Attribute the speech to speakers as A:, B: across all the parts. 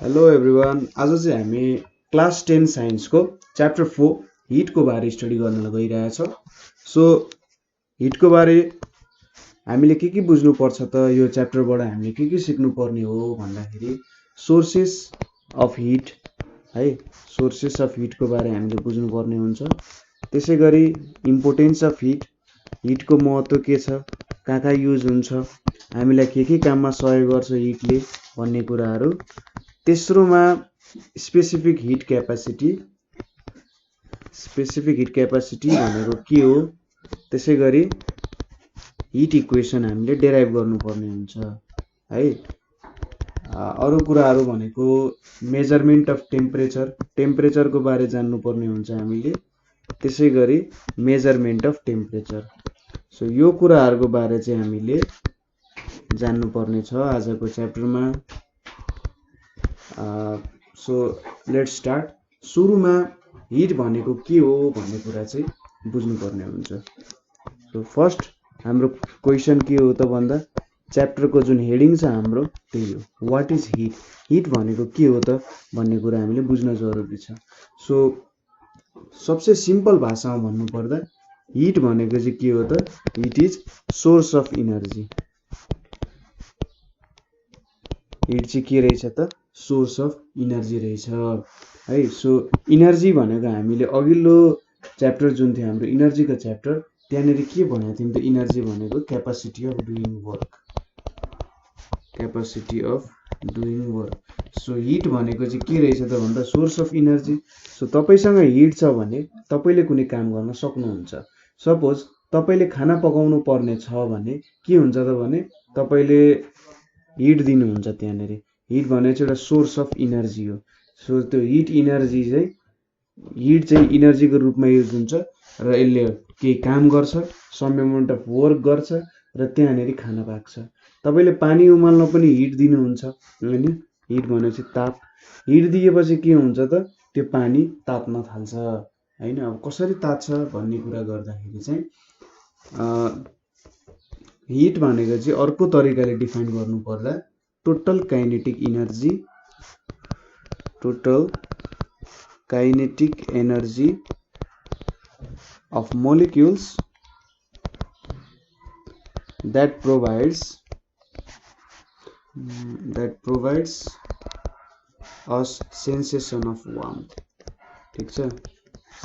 A: Hello everyone. आज चाहिँ हामी क्लास 10 साइन्सको च्याप्टर 4 हिटको बारे स्टडी गर्न गइरहेछौँ। सो हिटको बारे हामीले के बुझ्नुपर्छ त यो च्याप्टरबाट हामीले के सिक्नुपर्ने हो भन्दाखेरि सोर्सेस अफ हिट है, सोर्सेस अफ हिटको बारे हामीले बुझ्नुपर्ने हुन्छ। त्यसै गरी इम्पोर्टेन्स अफ हिट, हिटको महत्त्व के छ, कहाँ युज हुन्छ, हामीलाई के काममा सहयोग गर्छ हिटले भन्ने कुराहरू। तेस्रोमा स्पेसिफिक हिट क्यापासिटी भनेको के हो, त्यसै गरी हिट इक्वेसन हामीले डेराइभ गर्नुपर्ने हुन्छ है। अरू कुराहरू भनेको मेजरमेन्ट अफ टेम्परेचरको बारे जान्नुपर्ने हुन्छ हामीले, त्यसै गरी मेजरमेन्ट अफ टेम्परेचर। सो यो कुराहरूको बारे चाहिँ हामीले जान्नुपर्ने छ आजको च्याप्टरमा। So let's start. सुरुमा हिट भनेको के हो भन्ने कुरा चाहिँ बुझ्नुपर्ने हुन्छ। सो फर्स्ट हाम्रो क्वेसन के हो त भन्दा च्याप्टरको जुन हेडिङ छ हाम्रो त्यही हो, वाट इज हिट। हिट भनेको के हो त भन्ने कुरा हामीले बुझ्न जरुरी छ। सो सबसे सिम्पल भाषामा भन्नुपर्दा हिट भनेको चाहिँ के हो त, hit is source of energy. Hit चाहिँ के रहेछ त, सोर्स अफ इनर्जी रहेछ है। सो इनर्जी भनेको हामीले अघिल्लो च्याप्टर जुन थियो हाम्रो इनर्जीको च्याप्टर, त्यहाँनिर के भनेको थियौँ त, इनर्जी भनेको capacity of doing work. So hit भनेको चाहिँ के रहेछ त भन्दा सोर्स अफ इनर्जी। सो तपाईँसँग हिट छ भने तपाईँले कुनै काम गर्न सक्नुहुन्छ। सपोज तपाईँले खाना पकाउनु पर्ने छ भने के हुन्छ त भने तपाईँले हिट दिनुहुन्छ त्यहाँनिर। हिट भनेको चाहिँ एउटा सोर्स अफ इनर्जी हो। सो त्यो हिट चाहिँ इनर्जीको रूपमा युज हुन्छ र यसले केही काम गर्छ, सम एमाउन्ट अफ वर्क गर्छ र त्यहाँनिर खाना पाक्छ। तपाईँले पानी उमाल्न पनि हिट दिनुहुन्छ होइन, हिट भनेपछि ताप। हिट दिएपछि के हुन्छ त, त्यो पानी तात्न थाल्छ होइन। अब कसरी तात्छ भन्ने कुरा गर्दाखेरि चाहिँ हिट भनेको चाहिँ अर्को तरिकाले डिफाइन गर्नुपर्दा total kinetic energy of molecules that provides us sensation of warmth। ठीक छ,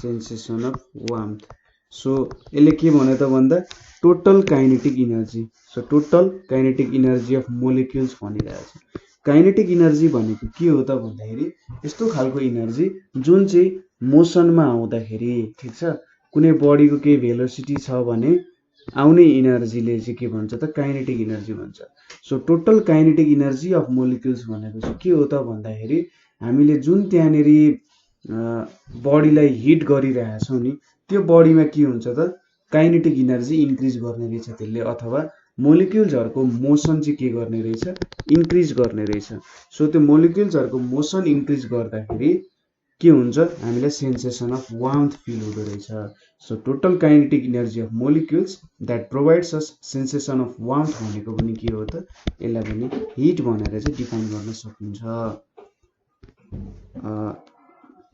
A: सेन्सेसन अफ वार्मथ। सो यसले के भन्यो त भन्दा total kinetic energy. So total kinetic energy of molecules भनिरहेछ। काइनेटिक इनर्जी भनेको के हो त भन्दाखेरि यस्तो खालको इनर्जी जुन चाहिँ मोसनमा आउँदाखेरि, ठिक छ, कुनै बडीको केही भेलोसिटी छ भने आउने इनर्जीले चाहिँ के भन्छ त, काइनेटिक इनर्जी भन्छ। So total kinetic energy of molecules भनेको चाहिँ के हो त भन्दाखेरि हामीले जुन त्यहाँनिर बडीलाई हिट गरिरहेछौँ नि, त्यो बडीमा के हुन्छ त, काइनेटिक इनर्जी इन्क्रिज गर्ने रहेछ त्यसले, अथवा मोलिक्युल्सहरूको मोसन चाहिँ के गर्ने रहेछ, इन्क्रिज गर्ने रहेछ। सो त्यो मोलिक्युल्सहरूको मोसन इन्क्रिज गर्दाखेरि के हुन्छ, हामीलाई सेन्सेसन अफ वार्मथ फिल हुँदो रहेछ। So total kinetic energy of molecules that provides us sensation of warmth भनेको पनि के हो त, यसलाई पनि हिट भनेर चाहिँ डिफाइन गर्न सकिन्छ।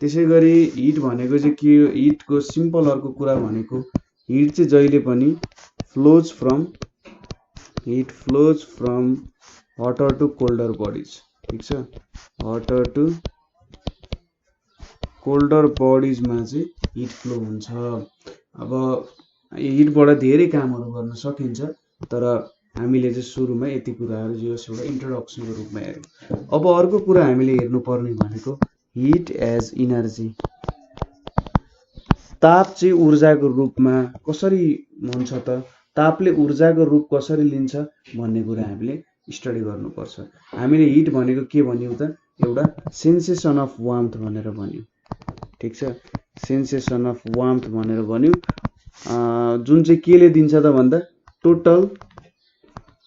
A: त्यसै गरी हिट भनेको चाहिँ के हो, हिटको सिम्पल अर्को कुरा भनेको हिट चाहिँ जहिले पनि फ्लोज फ्रम हटर टु कोल्डर बडिज। ठिक छ, हटर टु कोल्डर बडिजमा चाहिँ हिट फ्लो हुन्छ। अब हिटबाट धेरै कामहरू गर्न सकिन्छ, तर हामीले चाहिँ सुरुमा यति कुराहरू जो एउटा इन्ट्रोडक्सनको रूपमा हेर्यौँ। अब अर्को कुरा हामीले हेर्नुपर्ने भनेको हिट एज इनर्जी। ताप चाहिँ ऊर्जाको रूपमा कसरी हुन्छ त, तापले ऊर्जाको रूप कसरी लिन्छ भन्ने कुरा हामीले स्टडी गर्नुपर्छ। हामीले हिट भनेको के भन्यौँ त, एउटा सेन्सेसन अफ वार्मथ भनेर भन्यौँ। ठिक छ, सेन्सेसन अफ वार्मथ भनेर भन्यौँ, जुन चाहिँ केले दिन्छ त भन्दा टोटल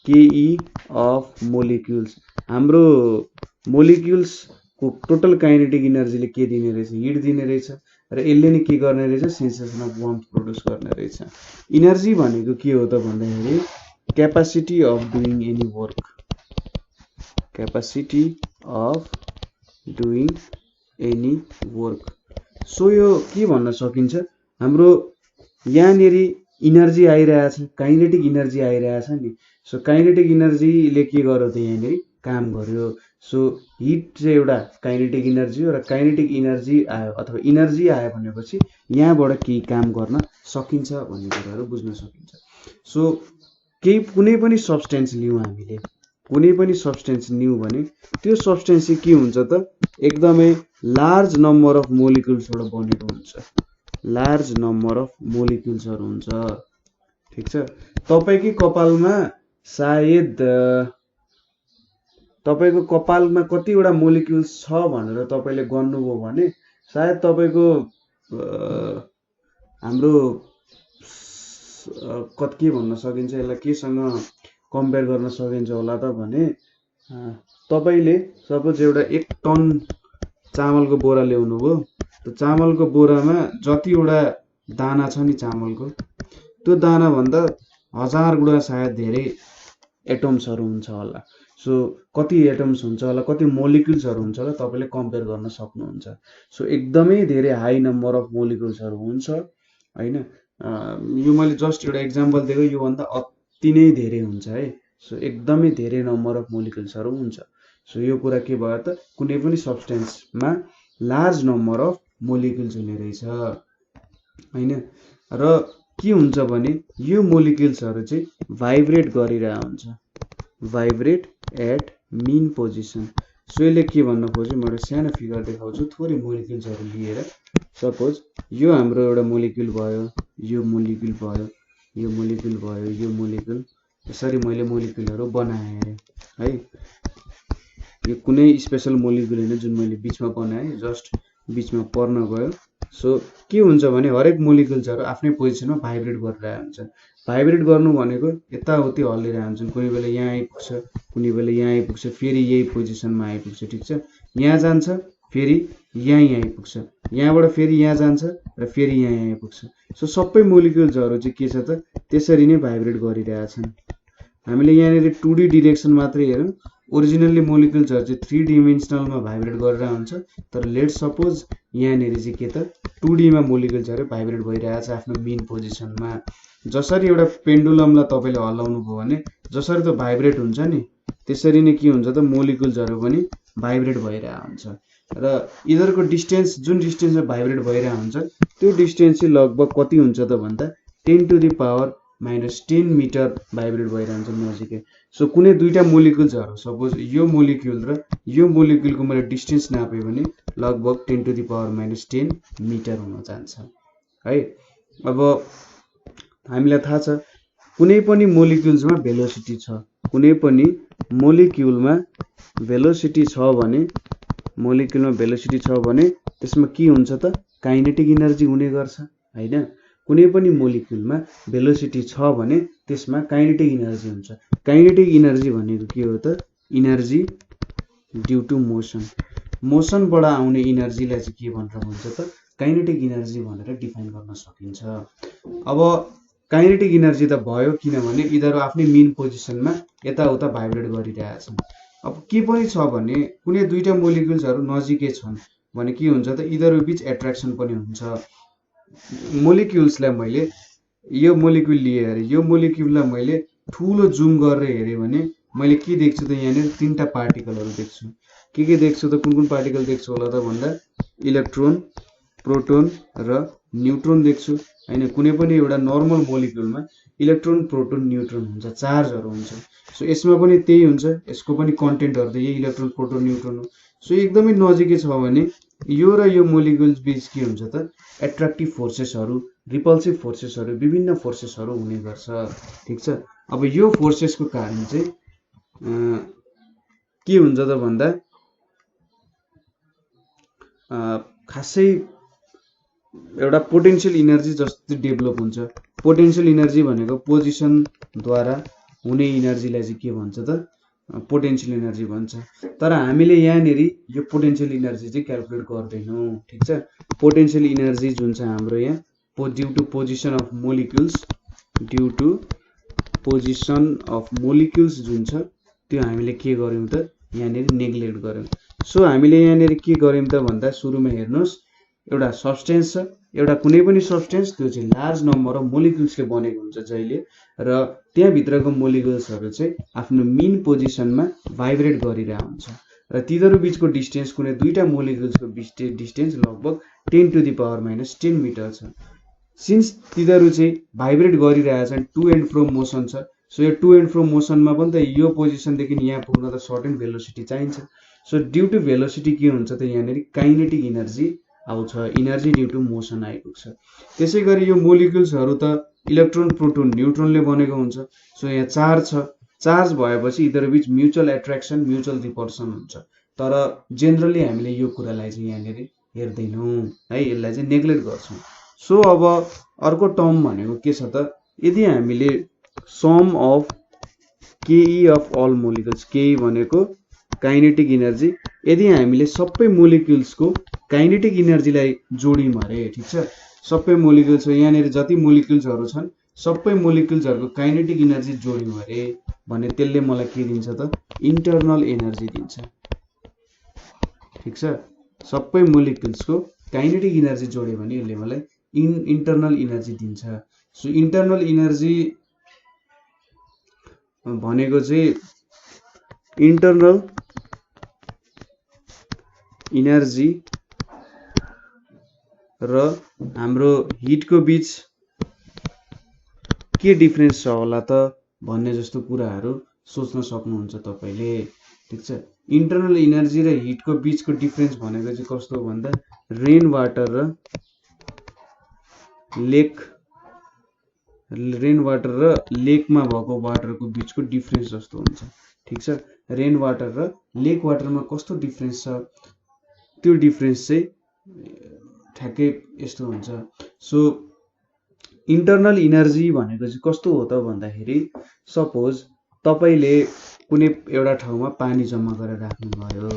A: केई अफ मोलिक्युल्स। हाम्रो मोलिक्युल्सको टोटल काइनेटिक इनर्जीले के दिने रहेछ, हिट दिने रहेछ, र यसले नै के गर्ने रहेछ, सेन्सेसन अफ वार्मथ प्रोड्युस गर्ने रहेछ। इनर्जी भनेको के हो त भन्दाखेरि capacity of doing any work, capacity of doing any work. So यो के भन्न सकिन्छ, हाम्रो यहाँनिर इनर्जी आइरहेछ, काइनेटिक इनर्जी आइरहेछ नि। सो काइनेटिक इनर्जीले के गर्यो त यहाँनिर काम गर्यो। सो हिट चाहिँ एउटा काइनेटिक इनर्जी हो र काइनेटिक इनर्जी आयो अथवा इनर्जी आयो भनेपछि यहाँबाट केही काम गर्न सकिन्छ भन्ने कुराहरू बुझ्न सकिन्छ। सो कुनै पनि सब्सटेन्स लिउँ हामीले, कुनै पनि सब्सटेन्स लिउँ भने त्यो सब्सटेन्स चाहिँ के हुन्छ त एकदमै लार्ज नम्बर अफ मोलिक्युल्सबाट बनेको हुन्छ, लार्ज नम्बर अफ मोलिक्युल्सहरू हुन्छ। ठिक छ, तपाईँकै कपालमा सायद तपाईँको कपालमा कतिवटा मोलिक्युल्स छ भनेर तपाईँले गर्नुभयो भने सायद तपाईँको हाम्रो के भन्न सकिन्छ यसलाई, केसँग कम्पेयर गर्न सकिन्छ होला त भने तपाईँले सपोज एउटा 1 टन चामलको बोरा ल्याउनु भयो, त्यो चामलको बोरामा जतिवटा दाना छ नि चामलको, त्यो दाना भन्दा 1000 गुणा सायद धेरै एटम्सहरू हुन्छ होला। सो कति एटम्स हुन्छ होला, कति मोलिक्युल्सहरू हुन्छ होला तपाईँले कम्पेयर गर्न सक्नुहुन्छ। सो एकदमै धेरै हाई नम्बर अफ मोलिक्युल्सहरू हुन्छ होइन। यो मैले जस्ट एउटा इक्जाम्पल दिएको, योभन्दा अति नै धेरै हुन्छ है। सो एकदमै धेरै नम्बर अफ मोलिक्युल्सहरू हुन्छ। सो यो कुरा के भयो त, कुनै पनि सब्सटेन्समा लार्ज नम्बर अफ मोलिक्युल्स हुने रहेछ होइन। र के हुन्छ भने यो मोलिक्युल्सहरू चाहिँ भाइब्रेट गरिरहेको हुन्छ, vibrate at mean position. So यसले के भन्न खोज्यो, म एउटा सानो फिगर देखाउँछु थोरै मोलिक्युल्सहरू लिएर। सपोज यो हाम्रो एउटा मोलिक्युल भयो, यो मोलिक्युल भयो, यो मोलिक्युल भयो, यो मोलिक्युल, यसरी मैले मोलिक्युलहरू बनाएँ है। यो कुनै स्पेसल मोलिक्युल होइन जुन मैले बिचमा बनाएँ, जस्ट बिचमा पर्न गयो। सो के हुन्छ भने हरेक मोलिक्युल्सहरू आफ्नै पोजिसनमा भाइब्रेट गरिरहेको हुन्छ। भाइब्रेट गर्नु भनेको यताउति हल्लिरहेको हुन्छन्, कुनै बेला यहाँ आइपुग्छ, कुनै बेला यहाँ आइपुग्छ, फेरि यही पोजिसनमा आइपुग्छ। ठिक छ, यहाँ जान्छ फेरि यहीँ आइपुग्छ, यहाँबाट फेरि यहाँ जान्छ र फेरि यहाँ आइपुग्छ। सो सबै मोलिक्युल्सहरू चाहिँ के छ त त्यसरी नै भाइब्रेट गरिरहेछन्। हामीले यहाँनिर 2D डिरेक्सन मात्रै हेरौँ, ओरिजिनल्ली मोलिक्युल्सहरू चाहिँ 3 डिमेन्सनलमा भाइब्रेट गरेर हुन्छ। तर लेट सपोज यहाँनिर चाहिँ के त 2D मा मोलिक्युल्सहरू भाइब्रेट भइरहेछ आफ्नो मेन पोजिसनमा। जसरी एउटा पेन्डुलमलाई तपाईँले हल्लाउनु भयो भने जसरी त भाइब्रेट हुन्छ नि, त्यसरी नै के हुन्छ त मोलिक्युल्सहरू पनि भाइब्रेट भइरहेको हुन्छ। र यिनीहरूको डिस्टेन्स, जुन डिस्टेन्समा भाइब्रेट भइरहेको हुन्छ त्यो डिस्टेन्स चाहिँ लगभग कति हुन्छ त भन्दा 10⁻⁻10 मिटर भाइब्रेट भइरहन्छ नजिकै। सो कुनै दुईटा मोलिक्युल्सहरू, सपोज यो मोलिक्युल र यो मोलिक्युलको मैले डिस्टेन्स नापेँ भने लगभग 10⁻10 मिटर हुन जान्छ है। अब हामीलाई थाहा छ कुनै पनि मोलिक्युल्समा भेलोसिटी छ, कुनै पनि मोलिक्युलमा भेलोसिटी छ भने, मोलिक्युलमा भेलोसिटी छ भने त्यसमा के हुन्छ त काइनेटिक इनर्जी हुने गर्छ हैन। कुनै पनि मोलिक्युलमा भेलोसिटी छ भने त्यसमा काइनेटिक इनर्जी हुन्छ। काइनेटिक इनर्जी भनेको के हो त, इनर्जी ड्यू टु मोसन। मोसनबाट आउने इनर्जीलाई चाहिँ के भनेर भन्छ त काइनेटिक इनर्जी भनेर डिफाइन गर्न सकिन्छ। अब काइनेटिक इनर्जी त भयो किनभने यिनीहरू आफ्नै मेन पोजिसनमा यताउता भाइब्रेट गरिरहेछन्। अब के पनि छ भने कुनै दुईटा मोलिक्युल्सहरू नजिकै छन् भने के हुन्छ त यिनीहरू बीच एट्र्याक्सन पनि हुन्छ। मोलिक्युल्सलाई मैले यो मोलिक्युल लिएर यो मोलिक्युललाई मैले ठुलो जुम गरेर हेरेँ भने मैले के देख्छु त यहाँनिर 3टा पार्टिकलहरू देख्छु। के देख्छु त, कुन कुन पार्टिकल देख्छु होला त भन्दा इलेक्ट्रोन, प्रोटोन र न्युट्रोन देख्छु हैन। कुनै पनि एउटा नर्मल मोलिक्युलमा इलेक्ट्रोन, प्रोटोन, न्युट्रोन हुन्छ, चार्जहरू हुन्छ। सो यसमा पनि त्यही हुन्छ, यसको पनि कन्टेन्टहरू त यही इलेक्ट्रोन, प्रोटोन, न्युट्रोन हो। सो एकदमै नजिकै छ भने यो र यो मोलिक्युल्स बीच के हुन्छ त एट्र्याक्टिभ फोर्सेसहरू, रिपल्सिभ फोर्सेसहरू, विभिन्न फोर्सेसहरू हुने गर्छ। ठिक छ, अब यो फोर्सेसको कारण चाहिँ के हुन्छ त भन्दा खासै एउटा पोटेन्शियल इनर्जी जस्तो डेभलप हुन्छ। पोटेन्शियल इनर्जी भनेको पोजिसनद्वारा हुने इनर्जीलाई चाहिँ के भन्छ त पोटेन्शियल इनर्जी भन्छ। तर हामीले यहाँनिर यो पोटेन्शियल इनर्जी चाहिँ क्याल्कुलेट गर्दैनौँ। ठिक छ, पोटेन्शियल इनर्जी जुन छ हाम्रो यहाँ due to position of molecules, due to position of molecules जुन छ त्यो हामीले के गर्यौँ त यहाँनिर नेग्लेक्ट गर्यौँ। सो हामीले यहाँनिर के गर्यौं त भन्दा सुरुमा हेर्नुस् एउटा सब्स्टेन्स छ, एउटा कुनै पनि सब्स्टेन्स, त्यो चाहिँ लार्ज नम्बर अफ मोलिक्युल्सले बनेको हुन्छ जहिले, र त्यहाँ भित्रको मोलिक्युल्सहरु चाहिँ आफ्नो मेन पोजिसनमा भाइब्रेट गरिरहेको हुन्छ र तिनीहरु बीचको डिस्टेन्स कुनै दुईटा मोलिक्युल्सको डिस्टेन्स लगभग 10 to the power minus 10 metre छ। सिन्स तिनीहरु चाहिँ भाइब्रेट गरिरहेछन्, टु एन्ड फ्रो मोसन छ, सो यो टु एन्ड फ्रो मोसनमा पनि त यो पोजिसनदेखि यहाँ पुग्न त सर्टेन भेलोसिटी चाहिन्छ। सो ड्यू टु भेलोसिटी के हुन्छ त यहाँनिर काइनेटिक इनर्जी आउँछ, इनर्जी ड्यू टु मोसन आइपुग्छ। त्यसै गरी यो मोलिक्युल्सहरु त इलेक्ट्रोन प्रोटोन न्यूट्रोनले बनेको हुन्छ। सो यहाँ चार्ज छ, चार्ज भएपछि यिनीहरु बीच म्युचुअल एट्र्याक्सन म्युचुअल रिपल्सन हुन्छ। तर जेनरली हामीले यो कुरालाई चाहिँ यहाँनिर हेर्दैनौं है, यसलाई चाहिँ नेग्लेक्ट गर्छौं। सो अब अर्को टर्म भनेको के छ त, यदि हामीले सम अफ केई अफ अल मोलिक्युल्स, केई भनेको काइनेटिक इनर्जी, यदि हामीले सबै मोलिक्युल्सको काइनेटिक इनर्जीलाई जोड्यौं अरे, ठीक छ, सबै मोलिक्युल्स यहाँनिर जति मोलिक्युल्सहरु छन् सबै मोलिक्युल्सहरुको काइनेटिक इनर्जी जोड्यौं अरे भने त्यसले मलाई के दिन्छ त, इन्टरनल एनर्जी दिन्छ। ठीक छ, सबै मोलिक्युल्सको काइनेटिक इनर्जी जोड्यो भने यसले मलाई इन्टरनल इनर्जी दिन्छ। सो इन्टरनल इनर्जी भनेको चाहिँ इन्टरनल इनर्जी र हाम्रो हिटको बीच के डिफरेन्स छ होला त भन्ने जस्तो कुराहरू सोच्न सक्नुहुन्छ तपाईले। ठीक छ, इन्टरनल इनर्जी र हिटको बीचको डिफरेन्स भनेको चाहिँ कस्तो भन्दा रेन वाटर र लेकमा भएको वाटरको बीचको डिफरेन्स जस्तो हुन्छ। ठीक छ, रेन वाटर र लेक वाटरमा कस्तो डिफरेन्स छ, त्यो डिफरेन्स चाहिँ ठ्याक्कै यस्तो हुन्छ। सो इन्टरनल इनर्जी भनेको चाहिँ कस्तो हो त भन्दाखेरि, सपोज तपाईले कुनै एउटा ठाउँमा पानी जम्मा गरेर राख्नु भयो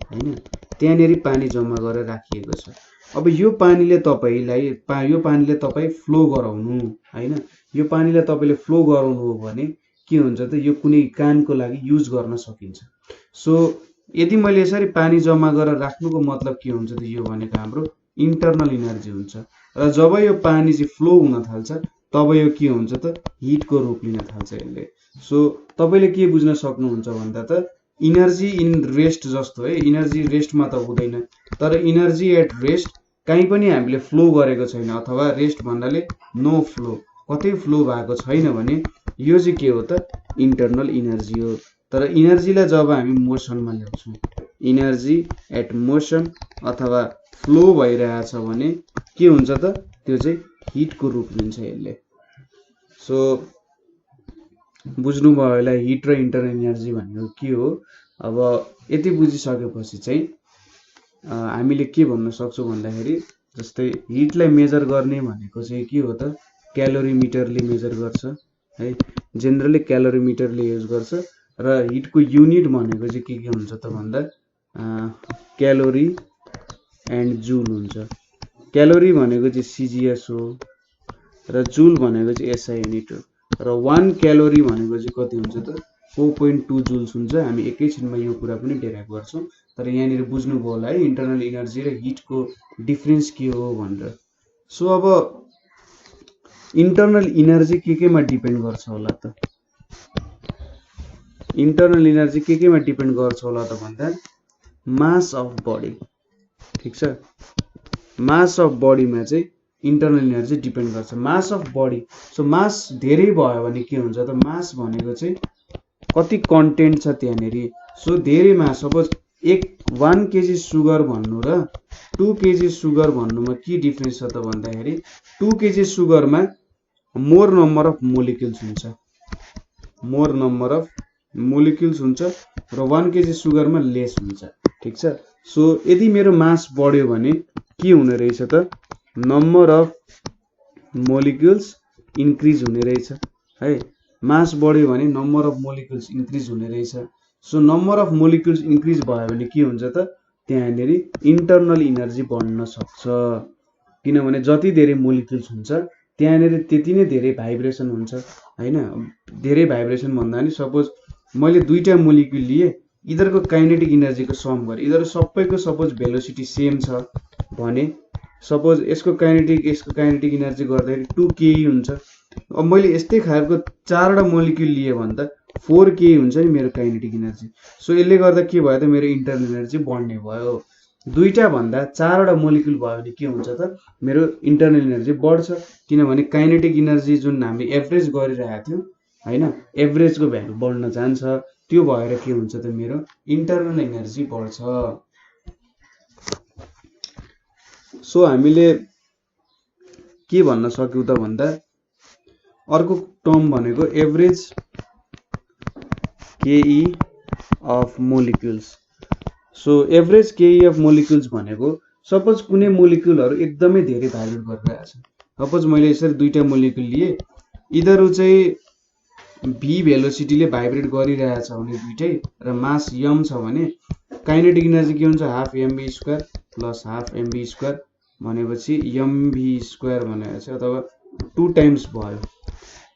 A: हैन, त्यहाँनेरि पानी जम्मा गरेर राखिएको छ। अब यो पानीले तपाई फ्लो गराउनु हैन, यो पानीले तपाईले फ्लो गराउनु हो भने के हुन्छ त, यो कुनै कामको लागि युज गर्न सकिन्छ। सो यदि मैले यसरी पानी जम्मा गरेर राख्नुको मतलब के हुन्छ त, यो भनेको हाम्रो इन्टरनल इनर्जी हुन्छ। र जब यो पानी चाहिँ फ्लो हुन थाल्छ तब यो के हुन्छ त, हिटको रूप लिन थाल्छ यसले। सो तपाईले के बुझ्न सक्नुहुन्छ भन्दा त, इनर्जी इन रेस्ट जस्तो है, इनर्जी रेस्टमा त हुँदैन, तर इनर्जी एट रेस्ट कहीँ पनि हामीले फ्लो गरेको छैन, अथवा रेस्ट भन्नाले नो फ्लो, कतै फ्लो भएको छैन भने यो चाहिँ के हो त, इन्टरनल इनर्जी हो। तर इनर्जीलाई जब हामी मोसनमा ल्याउँछौं, इनर्जी एट मोसन अथवा फ्लो भइरहेछ भने के हुन्छ त, त्यो चाहिँ हिटको रूप लिन्छ यसले। सो बुझ्नु भयो होला हिट र इन्टरनल इनर्जी भनेको के हो। अब यति बुझिसकेपछि चाहिँ हामीले के भन्न सक्छौं भन्दाखेरि, जस्तै हिटलाई मेजर गर्ने भनेको चाहिँ के हो त, क्यालोरीमिटरले मेजर गर्छ है, जेनरली क्यालोरीमिटरले युज गर्छ। र हिटको युनिट भनेको चाहिँ के हुन्छ त भन्दा क्यालोरी एन्ड जुल हुन्छ। क्यालोरी भनेको चाहिँ सीजीएस हो र जुल भनेको चाहिँ एसआई युनिट हो। र 1 क्यालोरी भनेको चाहिँ कति हुन्छ त, 4.2 जुल्स हुन्छ। हामी एकैछिनमा यो कुरा पनि डेराइभ गर्छौं, तर यहाँनिर बुझ्नुभयो होला है इन्टरनल इनर्जी र हिटको डिफरेन्स के हो भनेर। सो अब इन्टरनल इनर्जी केमा डिपेन्ड गर्छ होला त, इन्टरनल इनर्जी केमा डिपेन्ड गर्छ होला त भन्दा मास अफ बडी। ठीक छ, मास अफ बडीमा चाहिँ इन्टरनल इनर्जी डिपेन्ड गर्छ, मास अफ बडी। सो मास धेरै भयो भने के हुन्छ त, मास भनेको चाहिँ कति कन्टेन्ट छ त्यहाँनेरि। सो धेरै मास, सपोज 1 केजी सुगर भन्नु र 2 केजी सुगर भन्नुमा के डिफरेन्स छ त भन्दाखेरि, 2 केजी सुगरमा मोर नम्बर अफ मोलिक्युल्स हुन्छ, मोर नम्बर अफ मोलिक्युल्स हुन्छ, र 1 केजी सुगरमा लेस हुन्छ। ठीक छ, सो यदि मेरो मास बढ्यो भने के हुने रहेछ त, नम्बर अफ मोलिक्युल्स इन्क्रिज हुने रहेछ है। मास बढ्यो भने नम्बर अफ मोलिक्युल्स इन्क्रिज हुने रहेछ। So number of molecules increase भयो भने के हुन्छ त, त्यहाँनेरि इन्टरनल इनर्जी बढ्न सक्छ, किनभने जति धेरै मोलिक्युल्स हुन्छ त्यहाँनेरि त्यति नै धेरै भाइब्रेसन हुन्छ हैन। धेरै भाइब्रेसन भन्दा नि, सपोज मैले दुईटा मोलिक्युल लिए, यिनीहरूको काइनेटिक इनर्जीको सम गरे यिनीहरू सबैको सपोज भेलोसिटी सेम छ भने सपोज यसको काइनेटिक इनर्जी गर्दाखेरि 2ke हुन्छ। अब मैले यस्तै खालको 4वटा मोलिक्युल लिए भने त 4ke हुन्छ नि मेरो काइनेटिक इनर्जी। सो यसले गर्दा के भयो त मेरो इन्टरनल इनर्जी बढ्ने भयो। दुईटा भन्दा 4वटा मोलिक्युल भयो भने के हुन्छ त मेरो इन्टरनल इनर्जी बढ्छ, किनभने काइनेटिक इनर्जी जुन हामीले एभरेज गरिरहेको थियौँ हैन, एभरेजको भ्यालु बढ्न जान्छ, त्यो भएर के हुन्छ त मेरो इन्टरनल एनर्जी बढ्छ। सो हामीले के भन्न सक्यौं त भन्दा अर्को टर्म भनेको एभरेज के अफ मोलिक्युल्स। सो एभरेज के अफ मोलिक्युल्स भनेको सपोज कुनै मोलिक्युलहरु एकदमै धेरै भाइब्रेट गरिरहेको छ। सपोज मैले यसरी दुईटा मोलिक्युल लिए, यिनीहरु चाहिँ v भेलोसिटीले भाइब्रेट गरिरहेछ भने दुईटै र मास m छ भने काइनेटिक इनर्जी के हुन्छ half mv² plus half mv² भनेपछि mv² भनेपछि अथवा 2 टाइम्स भयो।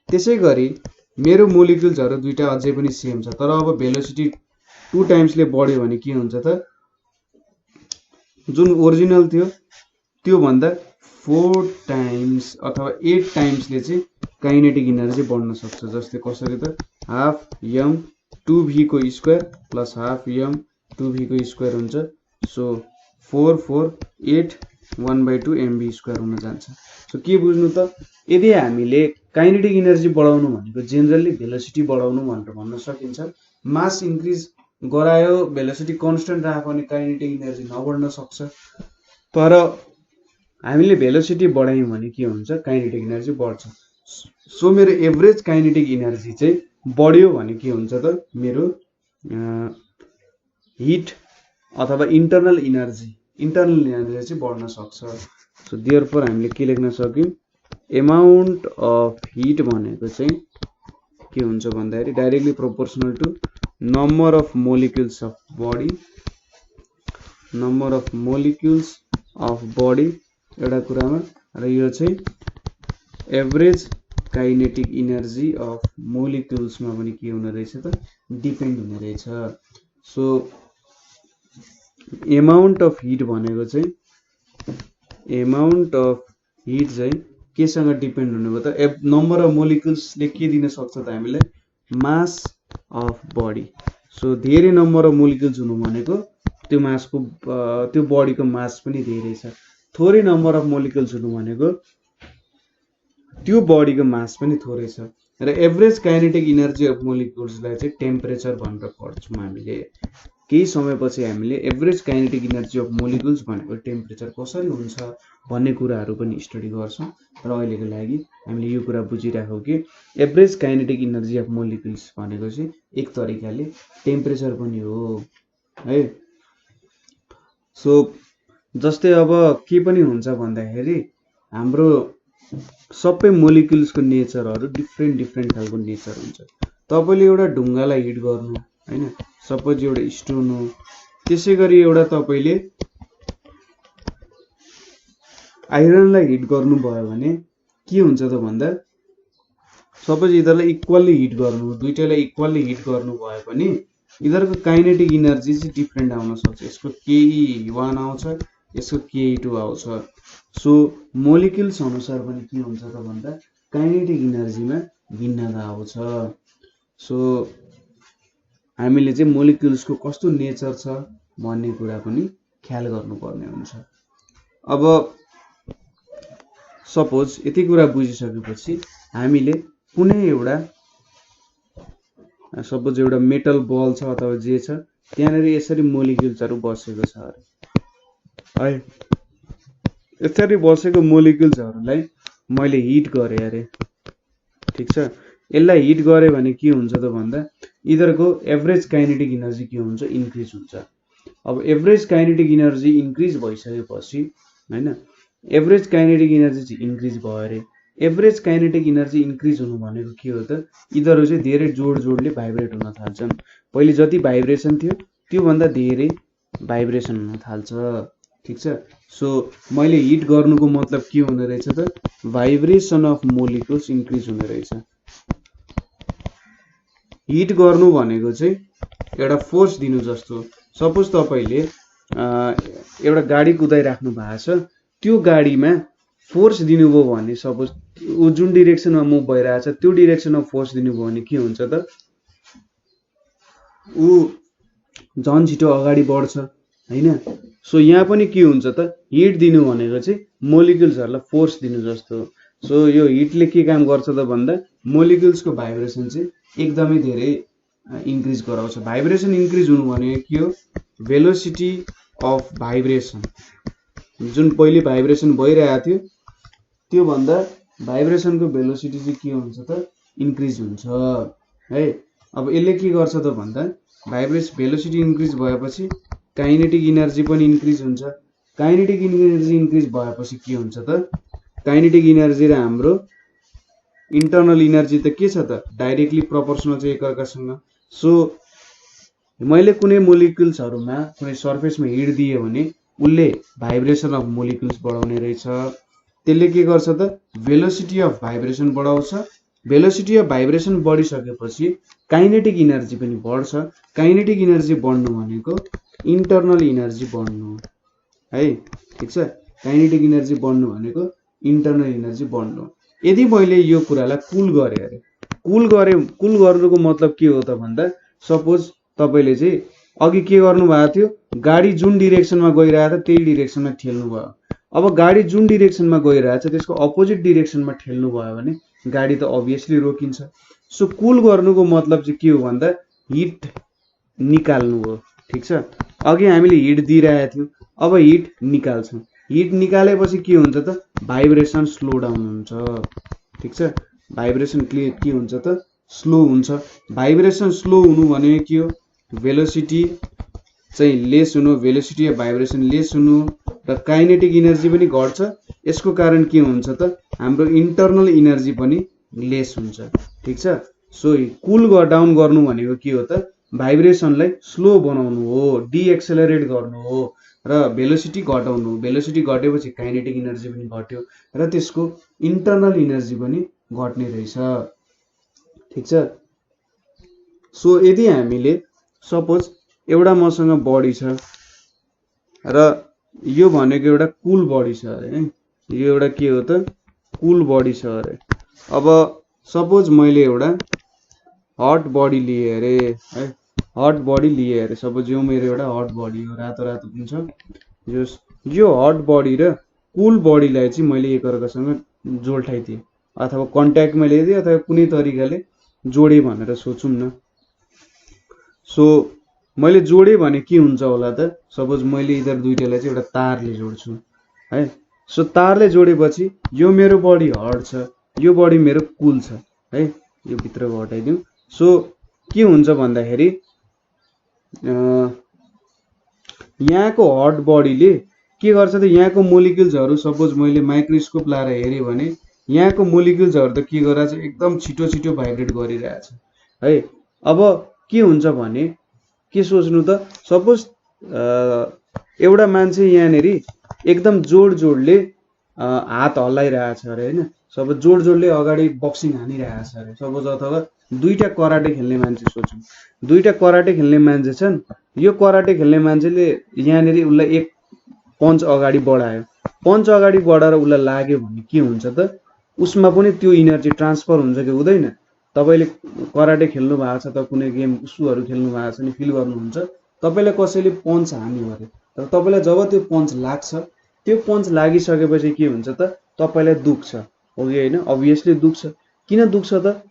A: त्यसैगरी मेरो मोलिक्युल्सहरु दुईटा अझै पनि सेम छ, तर अब भेलोसिटी 2 टाइम्सले बढ्यो भने के हुन्छ त जुन ओरिजिनल थियो त्यो भन्दा 4 टाइम्स अथवा 8 टाइम्सले चाहिँ काइनेटिक इनर्जी बढ्न सक्छ। जस्तै कसरी त हाफ m 2v को square plus half m 2v को स्क्वायर हुन्छ। सो 4 4 8 1/2 mv² हुन जान्छ। सो के बुझ्नु त, यदि हामीले काइनेटिक इनर्जी बढाउनु भनेको जेनरली भेलोसिटी बढाउनु भनेर भन्न सकिन्छ। मास इन्क्रिज गरायो, भेलोसिटी कन्स्टेन्ट राख्यो भने काइनेटिक इनर्जी नबढ्न सक्छ, तर हामीले भेलोसिटी बढायौं भने के हुन्छ काइनेटिक इनर्जी बढ्छ। सो मेरो एभरेज काइनेटिक इनर्जी चाहिँ बढ्यो भने के हुन्छ त मेरो हिट अथवा इन्टरनल इनर्जी चाहिँ बढ्न सक्छ। सो देयरफोर हामीले के लेख्न सक्यौं, अमाउन्ट अफ हिट भनेको चाहिँ के हुन्छ भन्दाखेरि directly proportional to number of molecules of body, number of molecules of body एउटा कुरामा, र यो चाहिँ एभरेज काइनेटिक इनर्जी अफ मोलिक्युल्समा पनि के हुने रहेछ त डिपेन्ड हुने रहेछ। सो अमाउन्ट अफ हिट भनेको चाहिँ अमाउन्ट अफ हिट चाहिँ केसँग डिपेन्ड हुने भयो त नम्बर अफ मोलिक्युल्सले के दिन सक्छ त हामीलाई मास अफ बडी। सो धेरै नम्बर अफ मोलिक्युल्स हुनु भनेको त्यो मासको त्यो बडीको मास पनि धेरै छ, थोरै नम्बर अफ मोलिक्युल्स हुनु भनेको त्यो बडीको मास पनि थोरै छ। र एभरेज काइनेटिक इनर्जी अफ मोलिक्युल्सलाई चाहिँ टेम्परेचर भनेर पढ्छौँ हामीले। केही समयपछि हामीले average kinetic energy of molecules भनेको टेम्परेचर कसरी हुन्छ भन्ने कुराहरू पनि स्टडी गर्छौँ। र अहिलेको लागि हामीले यो कुरा बुझिराखौँ कि average kinetic energy of molecules भनेको चाहिँ एक तरिकाले टेम्परेचर पनि हो है। सो जस्तै अब के पनि हुन्छ भन्दाखेरि हाम्रो सबै मोलिक्युल्सको नेचरहरू डिफ्रेन्ट खालको नेचर हुन्छ। तपाईले एउटा ढुङ्गालाई हिट गर्नु हैन, सपोज एउटा स्टोन हो, त्यसै गरी एउटा तपाईले आइरनलाई हिट गर्नु भयो भने के हुन्छ त भन्दा सपोज यिनीहरूलाई इक्वली हिट गर्नु, दुईटैलाई इक्वली हिट गर्नु भयो भने यिनीहरूको काइनेटिक इनर्जी चाहिँ डिफ्रेन्ट आउन सक्छ। यसको ke1 आउँछ, यसको ke2 आउँछ। सो मोलिक्युल्स अनुसार पनि के हुन्छ त भन्दा काइनेटिक इनर्जीमा भिन्नता आउँछ। सो हामीले चाहिँ मोलिक्युल्सको कस्तो नेचर छ भन्ने कुरा पनि ख्याल गर्नुपर्ने हुन्छ। अब सपोज यति कुरा बुझिसकेपछि हामीले कुनै एउटा सपोज एउटा मेटल बल छ अथवा जे छ, त्यहाँनिर यसरी मोलिक्युल्सहरू बसेको छ है, यसरी बसेको मोलिक्युल्सहरूलाई मैले हिट गरेँ अरे, ठिक छ। यसलाई हिट गरेँ भने के हुन्छ त भन्दा यिनीहरूको एभरेज काइनेटिक इनर्जी के हुन्छ इन्क्रिज हुन्छ। अब एभरेज काइनेटिक इनर्जी इन्क्रिज भइसकेपछि हैन, एभरेज काइनेटिक इनर्जी चाहिँ इन्क्रिज भयो अरे। एभरेज काइनेटिक इनर्जी इन्क्रिज हुनु भनेको के हो त यिनीहरू चाहिँ धेरै जोडले भाइब्रेट हुन थाल्छन्। पहिले जति भाइब्रेसन थियो त्यो भन्दा धेरै भाइब्रेसन हुन थाल्छ, ठिक छ। सो मैले हिट गर्नुको मतलब के हुने रहेछ त भाइब्रेसन अफ मोलिक्युल्स इन्क्रिज हुने रहेछ। हिट गर्नु भनेको चाहिँ एउटा फोर्स दिनु जस्तो। सपोज तपाईले एउटा गाडी कुदाइराख्नु भएको छ, त्यो गाडीमा फोर्स दिनुभयो भने सपोज ऊ जुन डिरेक्सनमा मुभ भइरहेछ त्यो डिरेक्सनमा फोर्स दिनुभयो भने के हुन्छ त ऊ झन् छिटो अगाडि बढ्छ हैन। सो यहाँ पनि के हुन्छ त हिट दिनु भनेको चाहिँ मोलिक्युल्सहरुलाई फोर्स दिनु जस्तो। सो यो हिटले के काम गर्छ त भन्दा मोलिक्युल्सको भाइब्रेसन चाहिँ एकदमै धेरै इन्क्रिज गराउँछ। भाइब्रेसन इन्क्रिज हुनु भनेको के हो, भेलोसिटी अफ भाइब्रेसन जुन पहिले भाइब्रेसन भइरहेको थियो त्यो भन्दा भाइब्रेसनको भेलोसिटी चाहिँ के हुन्छ त इन्क्रिज हुन्छ है। अब यसले के गर्छ त भन्दा भेलोसिटी इन्क्रिज भएपछि काइनेटिक इनर्जी पनि इन्क्रिज हुन्छ। काइनेटिक इनर्जी इन्क्रिज भएपछि के हुन्छ त काइनेटिक इनर्जी र हाम्रो इन्टरनल इनर्जी त के छ त डाइरेक्टली प्रोपोर्सनल छ एकअर्कासँग। सो मैले कुनै मोलिक्युल्सहरुमा कुनै सरफेसमा हिट दिए भने उले भाइब्रेसन अफ मोलिक्युल्स बढाउने रहेछ। त्यसले के गर्छ त भेलोसिटी अफ भाइब्रेसन बढाउँछ। भेलोसिटी अफ भाइब्रेसन बढिसकेपछि काइनेटिक इनर्जी पनि बढ्छ। काइनेटिक इनर्जी बढ्नु भनेको इन्टरनल इनर्जी बढ्नु है, ठीक छ। काइनेटिक इनर्जी बढ्नु भनेको इन्टरनल इनर्जी बढ्नु। यदि मैले यो कुरालाई कुल गरे अरे कुल गर्नुको मतलब के हो त भन्दा सपोज तपाईले चाहिँ अघि के गर्नु भएको थियो, गाडी जुन डिरेक्सनमा गइरहेको थियो त्यही डिरेक्सनमा ठेल्नु भयो। अब गाडी जुन डिरेक्सनमा गइरहेछ त्यसको अपोजिट डिरेक्सनमा ठेल्नु भयो भने गाडी त अभियसली रोकिन्छ। सो कुल गर्नुको मतलब चाहिँ के हो भन्दा हिट निकाल्नु हो, ठीक छ। अघि हामीले हिट दिइरहेको थियौं, अब हिट निकाल्छौं। हिट निकालेपछि के हुन्छ त भाइब्रेसन स्लो डाउन हुन्छ, ठीक छ। भाइब्रेसन के हुन्छ त स्लो हुन्छ। भाइब्रेसन स्लो हुनु भनेको के हो, भेलोसिटी चाहिँ लेस हुनु, भेलोसिटी अफ भाइब्रेसन लेस हुनु र काइनेटिक इनर्जी पनि घट्छ। यसको कारण के हुन्छ त हाम्रो इन्टरनल इनर्जी पनि लेस हुन्छ, ठीक छ। सो कुल डाउन गर्नु भनेको के हो त भाइब्रेसनलाई स्लो बनाउनु हो, डिएक्सेलरेट गर्नु हो र भेलोसिटी घटाउनु। भेलोसिटी घटेपछि काइनेटिक इनर्जी पनि घट्यो र त्यसको इन्टरनल इनर्जी पनि घट्ने रहेछ, ठीक छ। सो यदि हामीले सपोज एउटा मसँग बडी छ र यो भनेको एउटा कुल बडी छ अरे है, यो एउटा के हो त कुल बडी छ अरे। अब सपोज मैले एउटा हट बडी लिए अरे है, हट बडी लिए अरे। सपोज यो मेरो एउटा हट बडी हो, रातो रातो हुन्छ। यो हट बडी र कुल बडीलाई चाहिँ मैले एकअर्कासँग जोड्ठाइदिए अथवा कन्ट्याक्टमा ल्याइदिए अथवा कुनै तरिकाले जोडे भनेर सोचौं न। सो मैले जोडे भने के हुन्छ होला त सपोज मैले इधर दुईटालाई चाहिँ एउटा तारले जोड्छु है। सो तारले जोडेपछि यो मेरो बडी हट छ, यो बडी मेरो कुल छ है। यो भित्रको हटाइदिउँ। सो के हुन्छ भन्दाखेरि यहाँको हट बडीले के गर्छ त यहाँको मोलिक्युल्सहरु सपोज मैले माइक्रोस्कोप लाएर हेरे भने यहाँको मोलिक्युल्सहरु त के गरिरहेछ एकदम छिटो छिटो भाइब्रेट गरिरहेछ है। अब के हुन्छ भने के सोच्नु त सपोज एउटा मान्छे यहाँनेरि एकदम जोडले हात हल्लाइरहेछ अरे हैन। सपोज जोडले अगाडि बक्सिङ हानिरहेछ अरे सपोज, अथवा दुईटा कराटे खेल्ने मान्छे सोचौं। दुईटा कराटे खेल्ने मान्छे छन्, यो कराटे खेल्ने मान्छेले यहाँनेरि उलाई एक पञ्च अगाडि बढायो, पञ्च अगाडि बढाएर उलाई लाग्यो भने के हुन्छ त उसमा पनि त्यो इनर्जी ट्रान्सफर हुन्छ कि हुँदैन। तपाईले कराटे खेल्नु भएको छ त कुनै गेम उसुहरु खेल्नु भएको छ नि फिल गर्नुहुन्छ, तपाईलाई कसैले पञ्च हान्यो अरे तर तपाईलाई जब त्यो पञ्च लाग्छ त्यो पञ्च लागिसकेपछि के हुन्छ त तपाईलाई दुख्छ हो कि हैन। अभियसली दुख्छ। किन दुख्छ त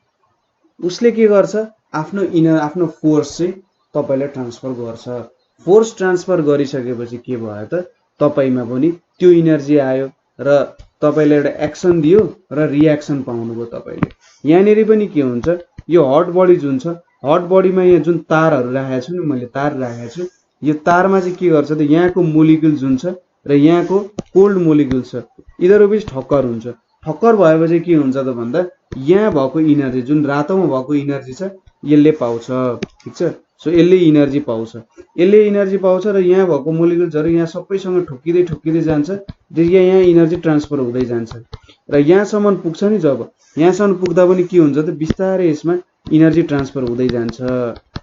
A: उसले के गर्छ आफ्नो फोर्स चाहिँ तपाईलाई ट्रान्सफर गर्छ। फोर्स ट्रान्सफर गरिसकेपछि के भयो त तपाईमा पनि त्यो इनर्जी आयो र तपाईले एउटा एक्सन दियो र रियाक्सन पाउनुभयो तपाईले। यहाँनेरि पनि के हुन्छ यो हट बडी जुन छ, हट बडीमा यहाँ जुन तारहरु राखेको छु नि मैले तार राखेको छु, यो तारमा चाहिँ के गर्छ त यहाँको मोलिक्युल जुन छ र यहाँको कोल्ड मोलिक्युल छ यिनीहरु बीच ठक्कर हुन्छ। ठक्कर भएपछि के हुन्छ त भन्दा यहाँ भएको इनर्जी जुन रातोमा भएको इनर्जी छ यसले पाउँछ, ठीक छ। सो यसले इनर्जी पाउँछ र यहाँ भएको मोलिक्युल्सहरु यहाँ सबैसँग ठोक्किदै जान्छ र यहाँ इनर्जी ट्रान्सफर हुँदै जान्छ र यहाँसम्म पुग्छ नि। जब यहाँसम्म पुग्दा पनि के हुन्छ त बिस्तारै यसमा इनर्जी ट्रान्सफर हुँदै जान्छ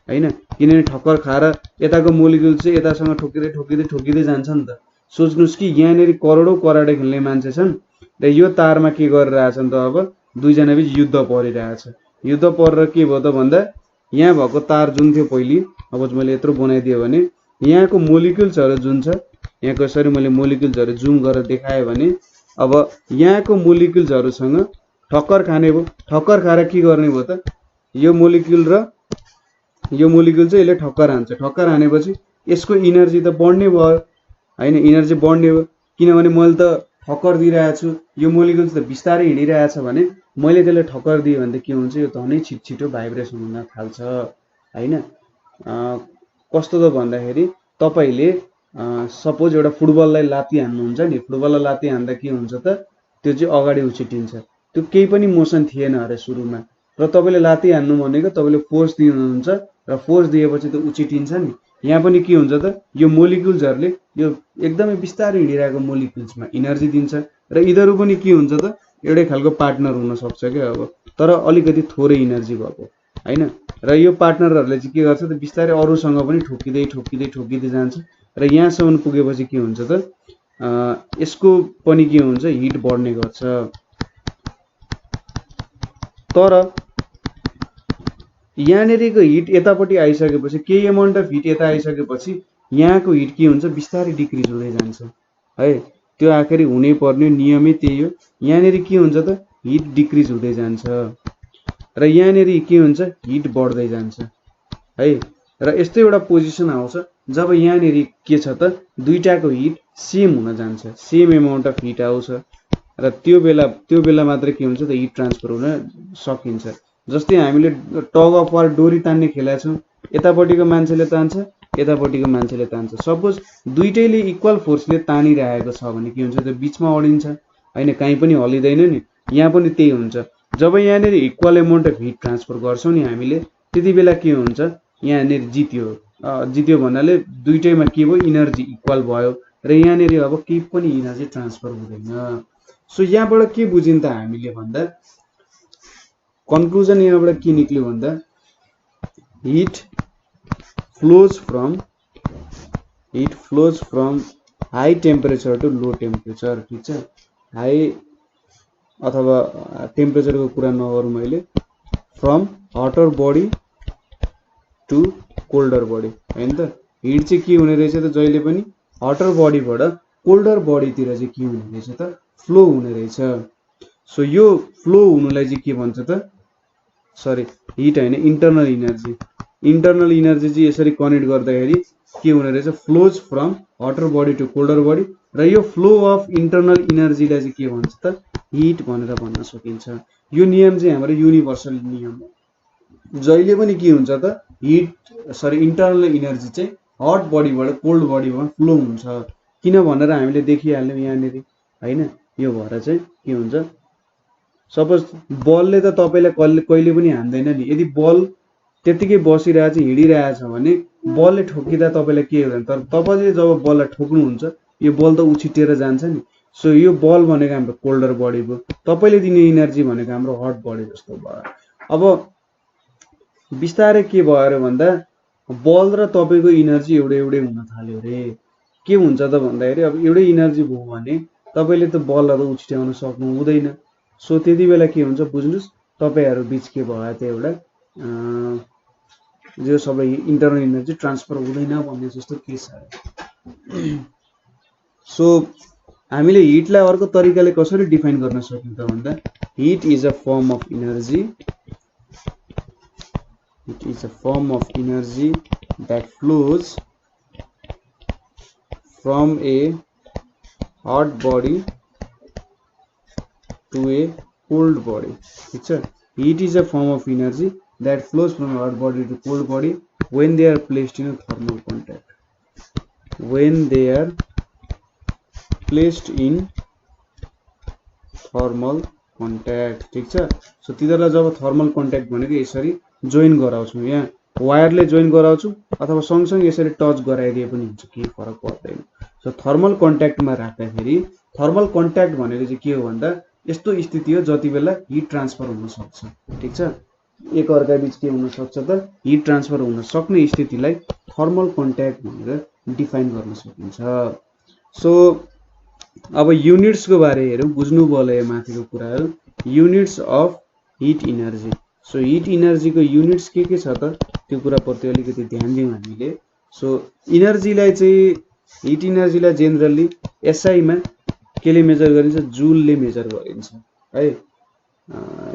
A: हैन, किनभने ठक्कर खाएर यताको मोलिकुल चाहिँ यतासँग ठोकिँदै ठोकिँदै ठोकिँदै जान्छ नि त। सोच्नुस् कि यहाँनेरि करोडौं कराटे खेल्ने मान्छे छन् र यो तारमा के गरिरहेछन् त, अब दुईजना बीच युद्ध परिरहेछ। युद्ध परेर के भयो त भन्दा यहाँ भएको तार जुन थियो पहिले, अब मैले यत्रो बनाइदिएँ भने यहाँको मोलिकुल्सहरू जुन छ, यहाँको यसरी मैले मोलिकुल्सहरू जुम गरेर देखाएँ भने अब यहाँको मोलिकुल्सहरूसँग ठक्कर खाने भयो। ठक्कर खाएर के गर्ने भयो त, यो मोलिकुल र यो मोलिकुल चाहिँ यसले ठक्कर हान्छ। ठक्कर हानेपछि यसको इनर्जी त बढ्ने भयो हैन, इनर्जी बढ्ने भयो। किनभने मैले त ठक्कर दिइरहेको छु, यो मोलिकुल त बिस्तारै हिँडिरहेछ भने मैले त्यसले ठक्कर दिएँ भने त के हुन्छ, यो धनै छिटो भाइब्रेसन हुन थाल्छ हैन। कस्तो त भन्दाखेरि तपाईले सपोज एउटा फुटबललाई लात्ती हान्नुहुन्छ नि, फुटबललाई लात्ती हान्दा के हुन्छ त, त्यो चाहिँ अगाडि उछिटिन्छ। त्यो केही पनि मोसन थिएन अरे सुरुमा, र तपाईले लात्ती हान्नु भनेको तपाईले फोर्स दिनुहुन्छ र फोर्स दिएपछि त उछिटिन्छ नि। यहाँ पनि के हुन्छ त, यो मोलिकुल्सहरूले यो एकदमै बिस्तारै हिँडिरहेको मोलिकुल्समा इनर्जी दिन्छ र यिनीहरू पनि के हुन्छ त, एउटै खालको पार्टनर हुन सक्छ क्या अब, तर अलिकति थोरै इनर्जी भएको हैन। र यो पार्टनरहरूले चाहिँ के गर्छ त, बिस्तारै अरूसँग पनि ठोकिँदै ठोकिँदै ठोकिँदै जान्छ र यहाँसम्म पुगेपछि के हुन्छ त, यसको पनि के हुन्छ, हिट बढ्ने गर्छ। तर यहाँनेरिको हिट यतापट्टि आइसकेपछि, केही एमाउन्ट अफ हिट यता आइसकेपछि यहाँको हिट के हुन्छ, बिस्तारै डिक्रिज हुँदै जान्छ है। त्यो आखिरी हुनै पर्ने नियमै त्यही हो। यहाँनेरि के हुन्छ त, हिट डिक्रिज हुँदै जान्छ र यहाँनेरि के हुन्छ, हिट बढ्दै जान्छ है। र यस्तो एउटा पोजिसन आउँछ जब यहाँनेरि के छ त, दुईटाको हिट सेम हुन जान्छ, सेम एमाउन्ट अफ हिट आउँछ र त्यो बेला मात्र के हुन्छ त, हिट ट्रान्सफर हुन सकिन्छ। जस्तै हामीले टग अफ वार डोरी तान्ने खेलेका छौँ, यतापट्टिको मान्छेले तान्छ, यतापट्टिको मान्छेले तान्छ। सपोज दुईटैले इक्वल फोर्सले तानिरहेको छ भने के हुन्छ, त्यो बिचमा अडिन्छ हैन, कहीँ पनि हलिँदैन नि। यहाँ पनि त्यही हुन्छ, जब यहाँनिर equal amount of heat transfer गर्छौँ नि हामीले, त्यति बेला के हुन्छ, यहाँनिर जित्यो भन्नाले दुईटैमा के भयो, इनर्जी इक्वल भयो र यहाँनिर अब केही पनि इनर्जी ट्रान्सफर हुँदैन। सो यहाँबाट के बुझिन्छ हामीले भन्दा, कन्क्लुजन यहाँबाट के निक्ल्यो भन्दा, heat flows from high temperature to low temperature. ठीक छ, हाई अथवा टेम्परेचरको कुरा नगरौँ मैले, फ्रम हटर बडी टु कोल्डर बडी हैन त। हिट चाहिँ के हुने रहेछ त, जहिले पनि हटर बडीबाट कोल्डर बडीतिर चाहिँ के हुने रहेछ त, फ्लो हुने रहेछ। सो यो फ्लो हुनुलाई चाहिँ के भन्छ त, सरी हिट हैन, इन्टरनल इनर्जी। इन्टरनल इनर्जी चाहिँ यसरी कनेक्ट गर्दाखेरि के हुने रहेछ, फ्लोज फ्रम हटर बडी टु कोल्डर बडी, र यो फ्लो अफ इन्टरनल इनर्जीलाई चाहिँ के भन्छ त, हिट भनेर भन्न सकिन्छ। यो नियम चाहिँ हाम्रो युनिभर्सल नियम हो। जहिले पनि के हुन्छ त, इन्टरनल इनर्जी चाहिँ हट बडीबाट कोल्ड बडीमा फ्लो हुन्छ, किन भनेर हामीले देखिहाल्यौँ यहाँनिर हैन। यो भएर चाहिँ के हुन्छ, सपोज बलले त तपाईलाई कहिले पनि हान्दैन नि, यदि बल त्यतिकै बसिरहेछ, हिँडिरहेछ भने बलले ठोकिँदा तपाईँलाई के हुँदैन, तर तपाईँले जब बललाई ठोक्नुहुन्छ यो बल त उछिटेर जान्छ नि। सो यो बल भनेको हाम्रो कोल्डर बडी भयो, तपाईँले दिने इनर्जी भनेको हाम्रो हट बडी जस्तो भयो। अब बिस्तारै के भयो अरे भन्दा, बल र तपाईँको इनर्जी एउटै हुन थाल्यो रे। के हुन्छ त भन्दाखेरि, अब एउटै इनर्जी भयो भने तपाईँले त बललाई त उछिट्याउन सक्नु हुँदैन। सो त्यति बेला के हुन्छ बुझ्नुहोस्, तपाईँहरू बिच के भयो त, एउटा जो सबै इन्टरनल इनर्जी ट्रान्सफर हुँदैन भन्ने जस्तो केस आयो। सो हामीले हिटलाई अर्को तरिकाले कसरी डिफाइन गर्न सकिन्छ भन्दा, hit is a form of energy, it is a form of energy that flows from a hot body to a cold body। ठीक छ, heat is a form of energy that flows from a hot body to cold body when they are placed in a thermal contact, when they are placed in thermal contact। ठीक छ, so तिनीहरूलाई जब thermal contact भनेको यसरी join गराउँछौँ, यहाँ वायरले join गराउँछौँ अथवा सँगसँगै यसरी टच गराइदिए पनि हुन्छ, केही फरक पर्दैन। सो थर्मल कन्ट्याक्टमा राख्दाखेरि, थर्मल कन्ट्याक्ट भनेको चाहिँ के हो भन्दा, यस्तो स्थिति हो जति बेला हिट ट्रान्सफर हुन सक्छ। ठीक छ, एक अर्का बीच के हुन सक्छ त हिट ट्रान्सफर हुन सक्ने स्थितिलाई थर्मल कन्ट्याक्ट भनेर डिफाइन गर्न सकिन्छ। सो अब युनिट्सको बारे हेरौँ, बुझ्नु भयो माथिको कुराहरू। Units of heat energy. So heat इनर्जीको युनिट्स के छ त त्यो कुराप्रति अलिकति ध्यान दिउँ हामीले। सो इनर्जीलाई चाहिँ हिट इनर्जीलाई जेनरली एसआईमा केले मेजर गरिन्छ, जुलले मेजर गरिन्छ है।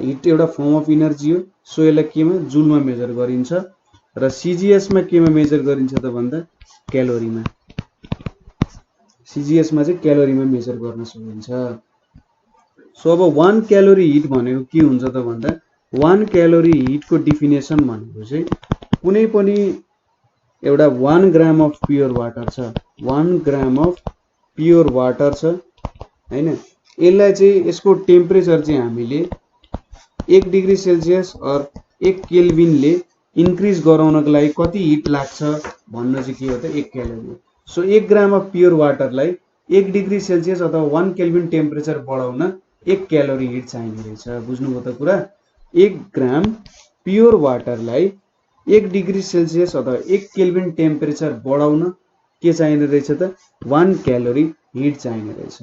A: हिट एउटा फर्म अफ इनर्जी हो, सो यसलाई केमा जुलमा मेजर गरिन्छ र सिजिएसमा केमा मेजर गरिन्छ त भन्दा क्यालोरीमा। सिजिएसमा चाहिँ क्यालोरीमा मेजर गर्न सकिन्छ। सो अब 1 क्यालोरी हिट भनेको के हुन्छ त भन्दा 1 क्यालोरी हिटको डिफिनेसन भनेको चाहिँ कुनै पनि एउटा 1 ग्राम अफ प्योर वाटर छ, 1 ग्राम अफ प्योर वाटर छ हैन। यसलाई चाहिँ यसको टेम्परेचर चाहिँ हामीले 1 डिग्री सेल्सियस और 1 केल्भिनले इन्क्रिज गराउनको लागि कति हिट लाग्छ भन्न चाहिँ के हो त 1 calorie. So 1 gram of pure वाटरलाई 1 डिग्री सेल्सियस अथवा 1 केल्भिन टेम्परेचर बढाउन 1 क्यालोरी हिट चाहिने रहेछ। बुझ्नुभयो त कुरा। 1 ग्राम प्योर वाटरलाई 1 डिग्री सेल्सियस अथवा 1 केल्भिन टेम्परेचर बढाउन के चाहिने रहेछ त 1 क्यालोरी हिट चाहिने रहेछ।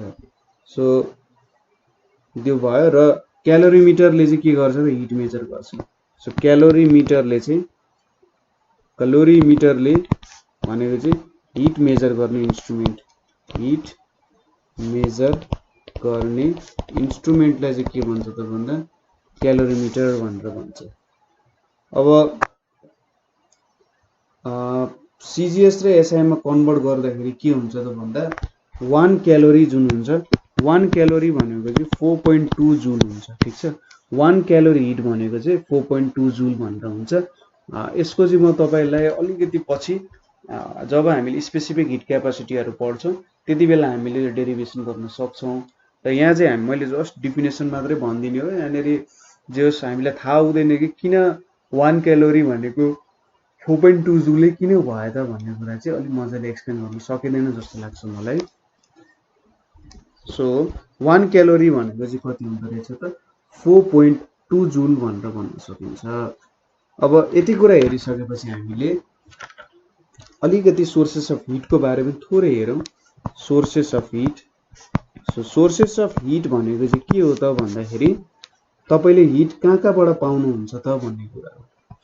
A: सो त्यो भयो र क्यालोरीमिटरले चाहिँ के गर्छ त हिट मेजर गर्छ। सो क्यालोरीमिटरले भनेको चाहिँ हिट मेजर गर्ने इन्स्ट्रुमेन्ट, हिट मेजर गर्ने इन्स्ट्रुमेन्टलाई चाहिँ के भन्छ त भन्दा क्यालोरीमिटर भनेर भन्छ। अब सिजिएस र एसआईमा कन्भर्ट गर्दाखेरि के हुन्छ त भन्दा 1 क्यालोरी जुन हुन्छ, 1 क्यालोरी भनेको चाहिँ 4.2 जुल हुन्छ। ठिक छ, 1 क्यालोरी हिट भनेको चाहिँ 4.2 जुल भनेर हुन्छ। यसको चाहिँ म तपाईलाई अलिकति पछि जब हामीले स्पेसिफिक हिट क्यापासिटीहरू पढ्छौँ त्यति बेला हामीले डेरिभेसन गर्न सक्छौँ। र यहाँ चाहिँ मैले जस्ट डिफिनेसन मात्रै भनिदिने हो। यहाँनिर जे होस् हामीलाई थाहा हुँदैन कि किन 1 क्यालोरी भनेको 4.2 जुलै किन भयो त भन्ने कुरा चाहिँ अलिक मजाले एक्सप्लेन गर्न सकिँदैन जस्तो लाग्छ मलाई। सो 1 क्यालोरी भनेको चाहिँ कति हुँदो रहेछ त 4.2 जुल भनेर भन्न सकिन्छ। अब यति कुरा हेरिसकेपछि हामीले अलिकति सोर्सेस अफ हिटको बारेमा थोरै हेरौँ। Sources of heat. So sources of heat भनेको चाहिँ के हो त भन्दाखेरि तपाईले हिट कहाँबाट पाउनुहुन्छ त भन्ने कुरा हो।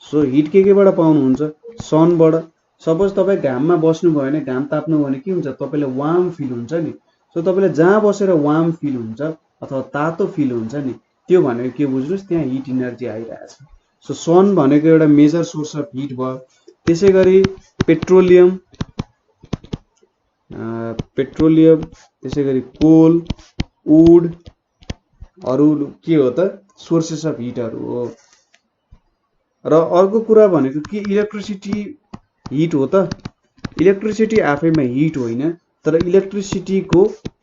A: सो हिट केबाट पाउनुहुन्छ? सनबाट। सपोज तपाईँ घाममा बस्नु भयो भने, घाम ताप्नु भने के हुन्छ तपाईलाई वार्म फिल हुन्छ नि। सो तपाईलाई जहाँ बसेर वार्म फिल हुन्छ अथवा तातो फिल हुन्छ नि त्यो भनेको के बुझ्नुस् त्यहाँ हिट इनर्जी आइरहेछ। सो सन भनेको एउटा मेजर सोर्स अफ हिट भयो। त्यसैगरी पेट्रोलियम, त्यसैगरी कोल, वुड अरु के हो त सोर्सेस अफ हिटहरू हो। र अर्को कुरा भनेको के इलेक्ट्रिसिटी हिट हो त? इलेक्ट्रिसिटी आफैमा हिट होइन, तर इलेक्ट्रिसिटीको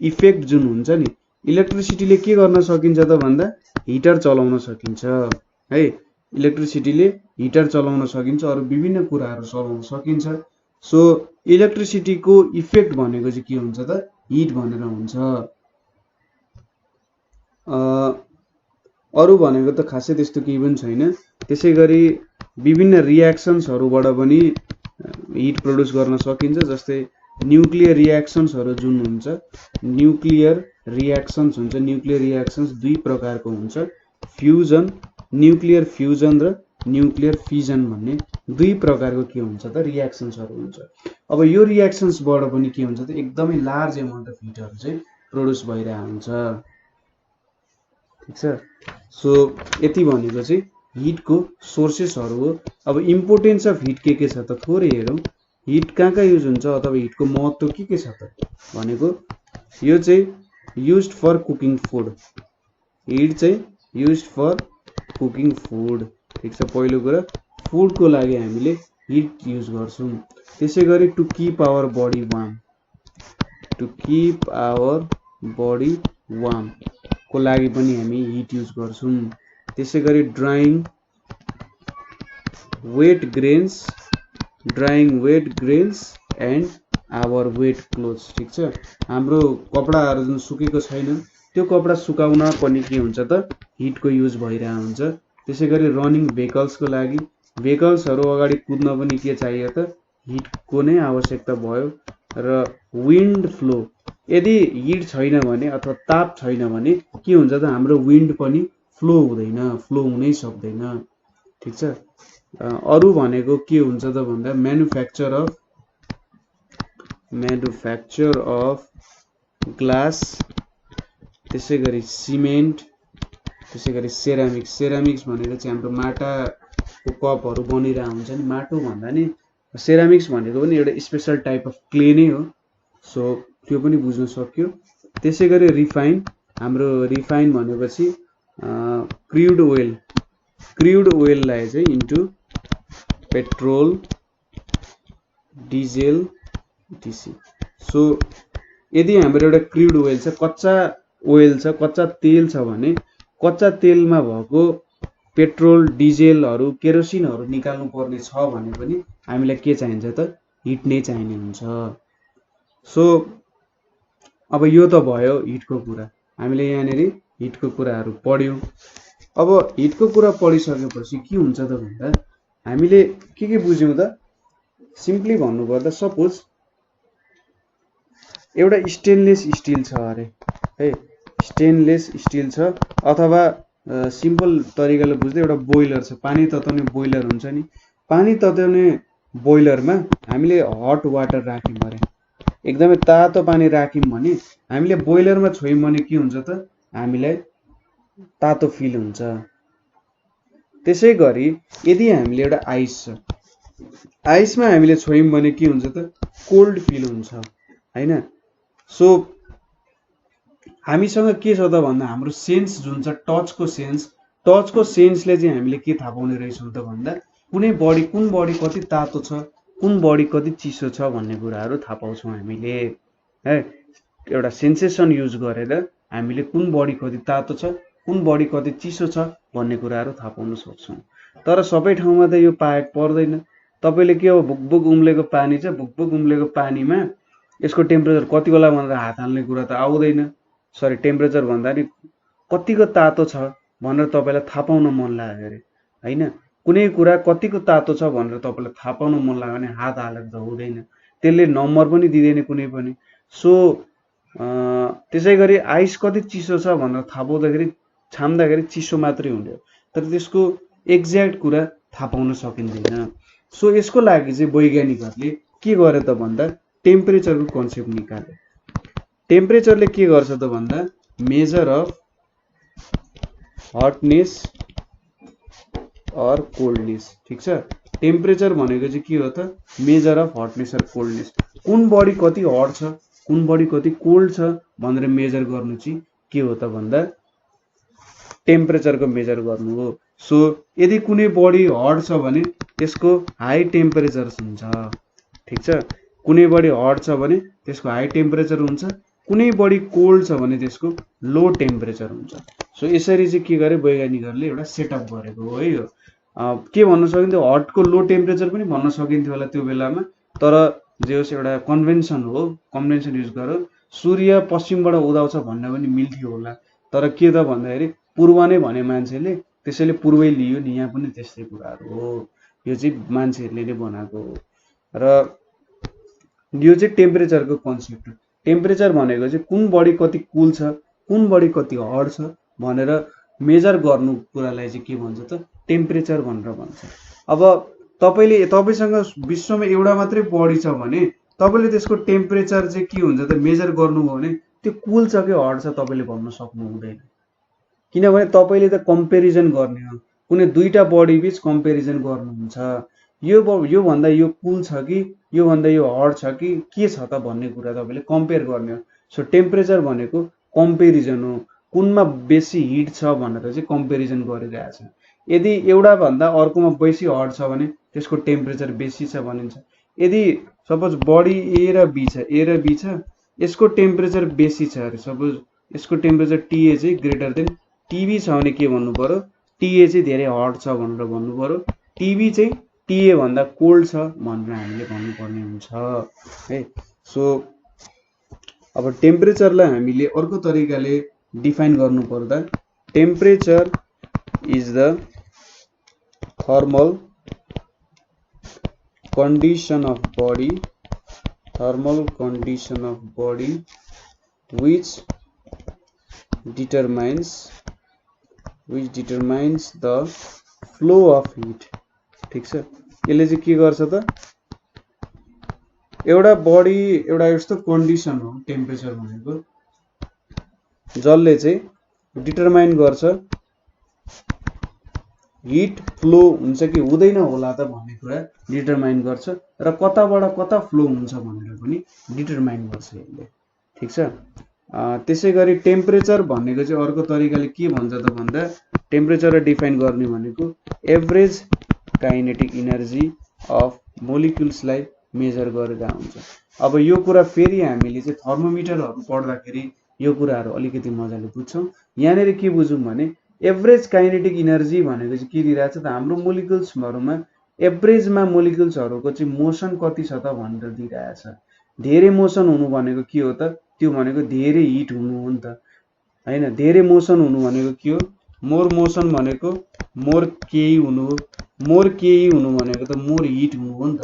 A: इफेक्ट जुन हुन्छ नि, इलेक्ट्रिसिटीले के गर्न सकिन्छ त भन्दा हिटर चलाउन सकिन्छ है। इलेक्ट्रिसिटीले हिटर चलाउन सकिन्छ, अरु विभिन्न कुराहरू चलाउन सकिन्छ। सो इलेक्ट्रिसिटीको इफेक्ट भनेको चाहिँ के हुन्छ त हिट भनेर हुन्छ। अरु भनेको त खासै त्यस्तो केही पनि छैन। त्यसैगरी विभिन्न रियाक्सन्सहरूबाट पनि हिट प्रोड्युस गर्न सकिन्छ। जस्तै न्युक्लियर रियाक्सन्सहरू जुन हुन्छ, न्युक्लियर रियाक्सन्स हुन्छ। न्युक्लियर रियाक्सन्स दुई प्रकारको हुन्छ, फ्युजन, न्युक्लियर फ्युजन र न्युक्लियर फिजन भन्ने दुई प्रकारको के हुन्छ त रियाक्सन्सहरू हुन्छ। अब यो रियाक्सन्सबाट पनि के हुन्छ त एकदमै लार्ज एमाउन्ट अफ हिटहरू चाहिँ प्रोड्युस भइरहेको हुन्छ। ठीक छ। सो यति भनेको चाहिँ हिटको सोर्सेसहरू हो। अब इम्पोर्टेन्स अफ हिट के छ त थोरै हेरौँ। हिट कहाँ युज हुन्छ अथवा हिटको महत्त्व के छ त भनेको यो चाहिँ used for cooking food. Heat चाहिँ युज्ड फर कुकिङ फुड। ठीक छ, पहिलो कुरा फुडको लागि हामीले हिट युज गर्छौँ। त्यसैगरी to keep our body warm, to keep our body warm को लागि पनि हामी हिट युज गर्छौँ। त्यसैगरी drying wet grains and our wet clothes. ठीक छ, हाम्रो कपडाहरू जुन सुकेको छैन त्यो कपडा सुकाउन पनि के हुन्छ त हिटको युज भइरहेको हुन्छ। त्यसैगरी रनिङ भेहिकल्सको लागि भेहिकल्सहरू अगाडि कुद्न पनि के चाहियो त हिटको नै आवश्यकता भयो। र विन्ड फ्लो, यदि हिट छैन भने अथवा ताप छैन भने के हुन्छ त हाम्रो विन्ड पनि फ्लो हुँदैन, फ्लो हुनै सक्दैन। ठिक छ। अरू भनेको के हुन्छ त भन्दा म्यानुफ्याक्चर अफ ग्लास, त्यसैगरी सिमेन्ट, त्यसैगरी सेरामिक्स भनेको चाहिँ हाम्रो माटाको कपहरू बनिरहेको हुन्छ नि, माटो भन्दा नि सेरामिक्स भनेको पनि एउटा स्पेसल टाइप अफ क्ले नै हो। सो त्यो पनि बुझ्न सक्यो। त्यसैगरी रिफाइन, हाम्रो रिफाइन भनेपछि क्रुड ओइललाई चाहिँ इन्टु पेट्रोल, डिजेल, इटिसी। सो यदि हाम्रो एउटा क्रुड ओइल छ, कच्चा ओइल छ, कच्चा तेल छ भने कच्चा तेलमा भएको पेट्रोल, डिजेलहरू, केरोसिनहरू निकाल्नु पर्ने छ भने पनि हामीलाई के चाहिन्छ त हिट नै चाहिने हुन्छ। सो अब यो त भयो हिटको कुरा, हामीले यहाँनिर हिटको कुराहरू पढ्यौँ। अब हिटको कुरा पढिसकेपछि के हुन्छ त भन्दा हामीले के बुझ्यौँ त, सिम्पली भन्नुपर्दा सपोज एउटा स्टेनलेस स्टिल छ अरे है, स्टेनलेस स्टिल छ, अथवा सिम्पल तरिकाले बुझ्दै एउटा बोइलर छ, पानी तताउने बोइलर हुन्छ नि, पानी तताउने बोइलरमा हामीले हट वाटर राख्यौँ अरे, एकदमै तातो पानी राख्यौँ भने हामीले बोइलरमा छोयौँ भने के हुन्छ त हामीलाई तातो फिल हुन्छ। त्यसै गरी यदि हामीले एउटा आइस छ, आइसमा हामीले छोयौँ भने के हुन्छ त कोल्ड फिल हुन्छ हैन। सो हामीसँग के छ त भन्दा हाम्रो सेन्स जुन छ टचको सेन्सले चाहिँ हामीले के थाहा पाउने रहेछौँ त भन्दा कुन बडी कति तातो छ, कुन बडी कति चिसो छ भन्ने कुराहरू थाहा पाउँछौँ हामीले है। एउटा सेन्सेसन युज गरेर हामीले कुन बडी कति तातो छ, कुन बडी कति चिसो छ भन्ने कुराहरू थाहा पाउन सक्छौँ। तर सबै ठाउँमा त यो पर्दैन। तपाईँले के हो, भुकभुक उम्लेको पानी छ, भुकभुक उम्लेको पानीमा यसको टेम्परेचर कति होला भनेर हात हाल्ने कुरा त आउँदैन। सरी, टेम्परेचर भन्दा नि कतिको तातो छ भनेर तपाईँलाई थाहा पाउन मन लाग्यो अरे होइन, कुनै कुरा कतिको तातो छ भनेर तपाईँलाई थाहा पाउन मन लाग्यो भने हात हालेर त हुँदैन, त्यसले नम्बर पनि दिँदैन कुनै पनि। सो त्यसै गरी आइस कति चिसो छ भनेर थाहा पाउँदाखेरि छाम्दाखेरि चिसो मात्रै हुन्थ्यो, तर त्यसको एक्ज्याक्ट कुरा थाहा पाउन सकिँदैन। सो यसको लागि चाहिँ वैज्ञानिकहरूले के गरे त भन्दा टेम्परेचरको कन्सेप्ट निकाले। टेम्परेचरले के गर्छ त भन्दा measure of hotness or coldness. ठिक छ। टेम्परेचर भनेको चाहिँ के हो त measure of hotness or coldness, कुन बडी कति हट छ, कुन बडी कति कोल्ड छ भनेर मेजर गर्नु चाहिँ के हो त भन्दा टेम्परेचरको मेजर गर्नु हो। सो यदि कुनै बडी हट छ भने त्यसको हाई टेम्परेचर हुन्छ। ठिक छ। कुनै बडी हट छ भने त्यसको हाई टेम्परेचर हुन्छ, कुनै बडी कोल्ड छ भने त्यसको लो टेम्परेचर हुन्छ। सो यसरी चाहिँ के गरे वैज्ञानिकहरूले एउटा सेटअप गरेको हो है। यो के भन्न सकिन्थ्यो, हटको लो टेम्परेचर पनि भन्न सकिन्थ्यो होला त्यो बेलामा, तर जे होस् एउटा कन्भेन्सन हो, कन्भेन्सन युज गरो। सूर्य पश्चिमबाट उदाउँछ भन्न पनि मिल्थ्यो होला, तर के त भन्दाखेरि पूर्व नै भने मान्छेले, त्यसैले पूर्वै लियो नि, यहाँ पनि त्यस्तै कुराहरू हो। यो चाहिँ मान्छेहरूले नै बनाएको हो। र यो चाहिँ टेम्परेचरको कन्सेप्ट हो। टेम्परेचर भनेको चाहिँ कुन बडी कति कुल छ, कुन बडी कति हट छ भनेर मेजर गर्नु कुरालाई चाहिँ के भन्छ त टेम्परेचर भनेर भन्छ। अब तपाईँसँग विश्वमा एउटा मात्रै बडी छ भने तपाईँले त्यसको टेम्परेचर चाहिँ के हुन्छ त मेजर गर्नुभयो भने त्यो कुल छ कि हट छ तपाईँले भन्न सक्नु हुँदैन, किनभने तपाईँले त कम्पेरिजन गर्ने हो, कुनै दुईटा बडी बीच कम्पेरिजन गर्नुहुन्छ। यो भन्दा यो कुल छ कि यो भन्दा यो हट छ कि के छ त भन्ने कुरा तपाईँले कम्पेयर गर्ने हो। सो टेम्परेचर भनेको कम्पेरिजन हो, कुनमा बेसी हिट छ भनेर चाहिँ कम्पेरिजन गरिरहेछ। यदि एउटा भन्दा अर्कोमा बेसी हट छ भने त्यसको टेम्परेचर बेसी छ भनिन्छ। यदि सपोज बडी ए र बी छ, यसको टेम्परेचर बेसी छ अरे, सपोज यसको टेम्परेचर टीए चाहिँ ग्रेटर देन टीबी छ भने के भन्नु पर्यो, टीए चाहिँ धेरै हट छ भनेर भन्नु पर्यो, टीबी चाहिँ टीए भन्दा कोल्ड छ भनेर हामीले भन्नुपर्ने हुन्छ है। सो अब टेम्परेचरलाई हामीले अर्को तरिकाले डिफाइन गर्नु पर्दा temperature is the thermal condition of body, thermal condition of body which determines the flow of heat. ठीक छ, यसले चाहिँ के गर्छ त, एउटा बडी एउटा यस्तो कन्डिसन हो टेम्परेचर भनेको जसले चाहिँ डिटरमाइन गर्छ हिट फ्लो हुन्छ कि हुँदैन होला त भन्ने कुरा डिटरमाइन गर्छ र कताबाट कता फ्लो हुन्छ भनेर पनि डिटरमाइन गर्छ यसले। ठीक छ, त्यसैगरी टेम्परेचर भनेको चाहिँ अर्को तरिकाले के भन्छ त भन्दा टेम्परेचर डिफाइन गर्ने भनेको एभरेज काइनेटिक एनर्जी अफ मोलिक्युल्सलाई मेजर गरेर हुन्छ। अब यो कुरा फेरि हामीले चाहिँ थर्मोमिटरहरु पढ्दाखेरि यो कुराहरु अलिकति मजाले बुझ्छौं। यहाँनेर के बुझौं भने एभरेज काइनेटिक एनर्जी भनेको चाहिँ के दिइराछ त हाम्रो मोलिक्युल्सहरुमा एभरेजमा मोलिक्युल्सहरुको चाहिँ मोसन कति छ त भनेर दिइराछ। धेरै मोसन हुनु भनेको के हो त, त्यो भनेको धेरै हिट हुनु हो नि त हैन। धेरै मोसन हुनु भनेको के हो, मोर मोसन भनेको मोर केई हुनु हो, मोर केई हुनु भनेको त मोर हिट हुनु हो नि त।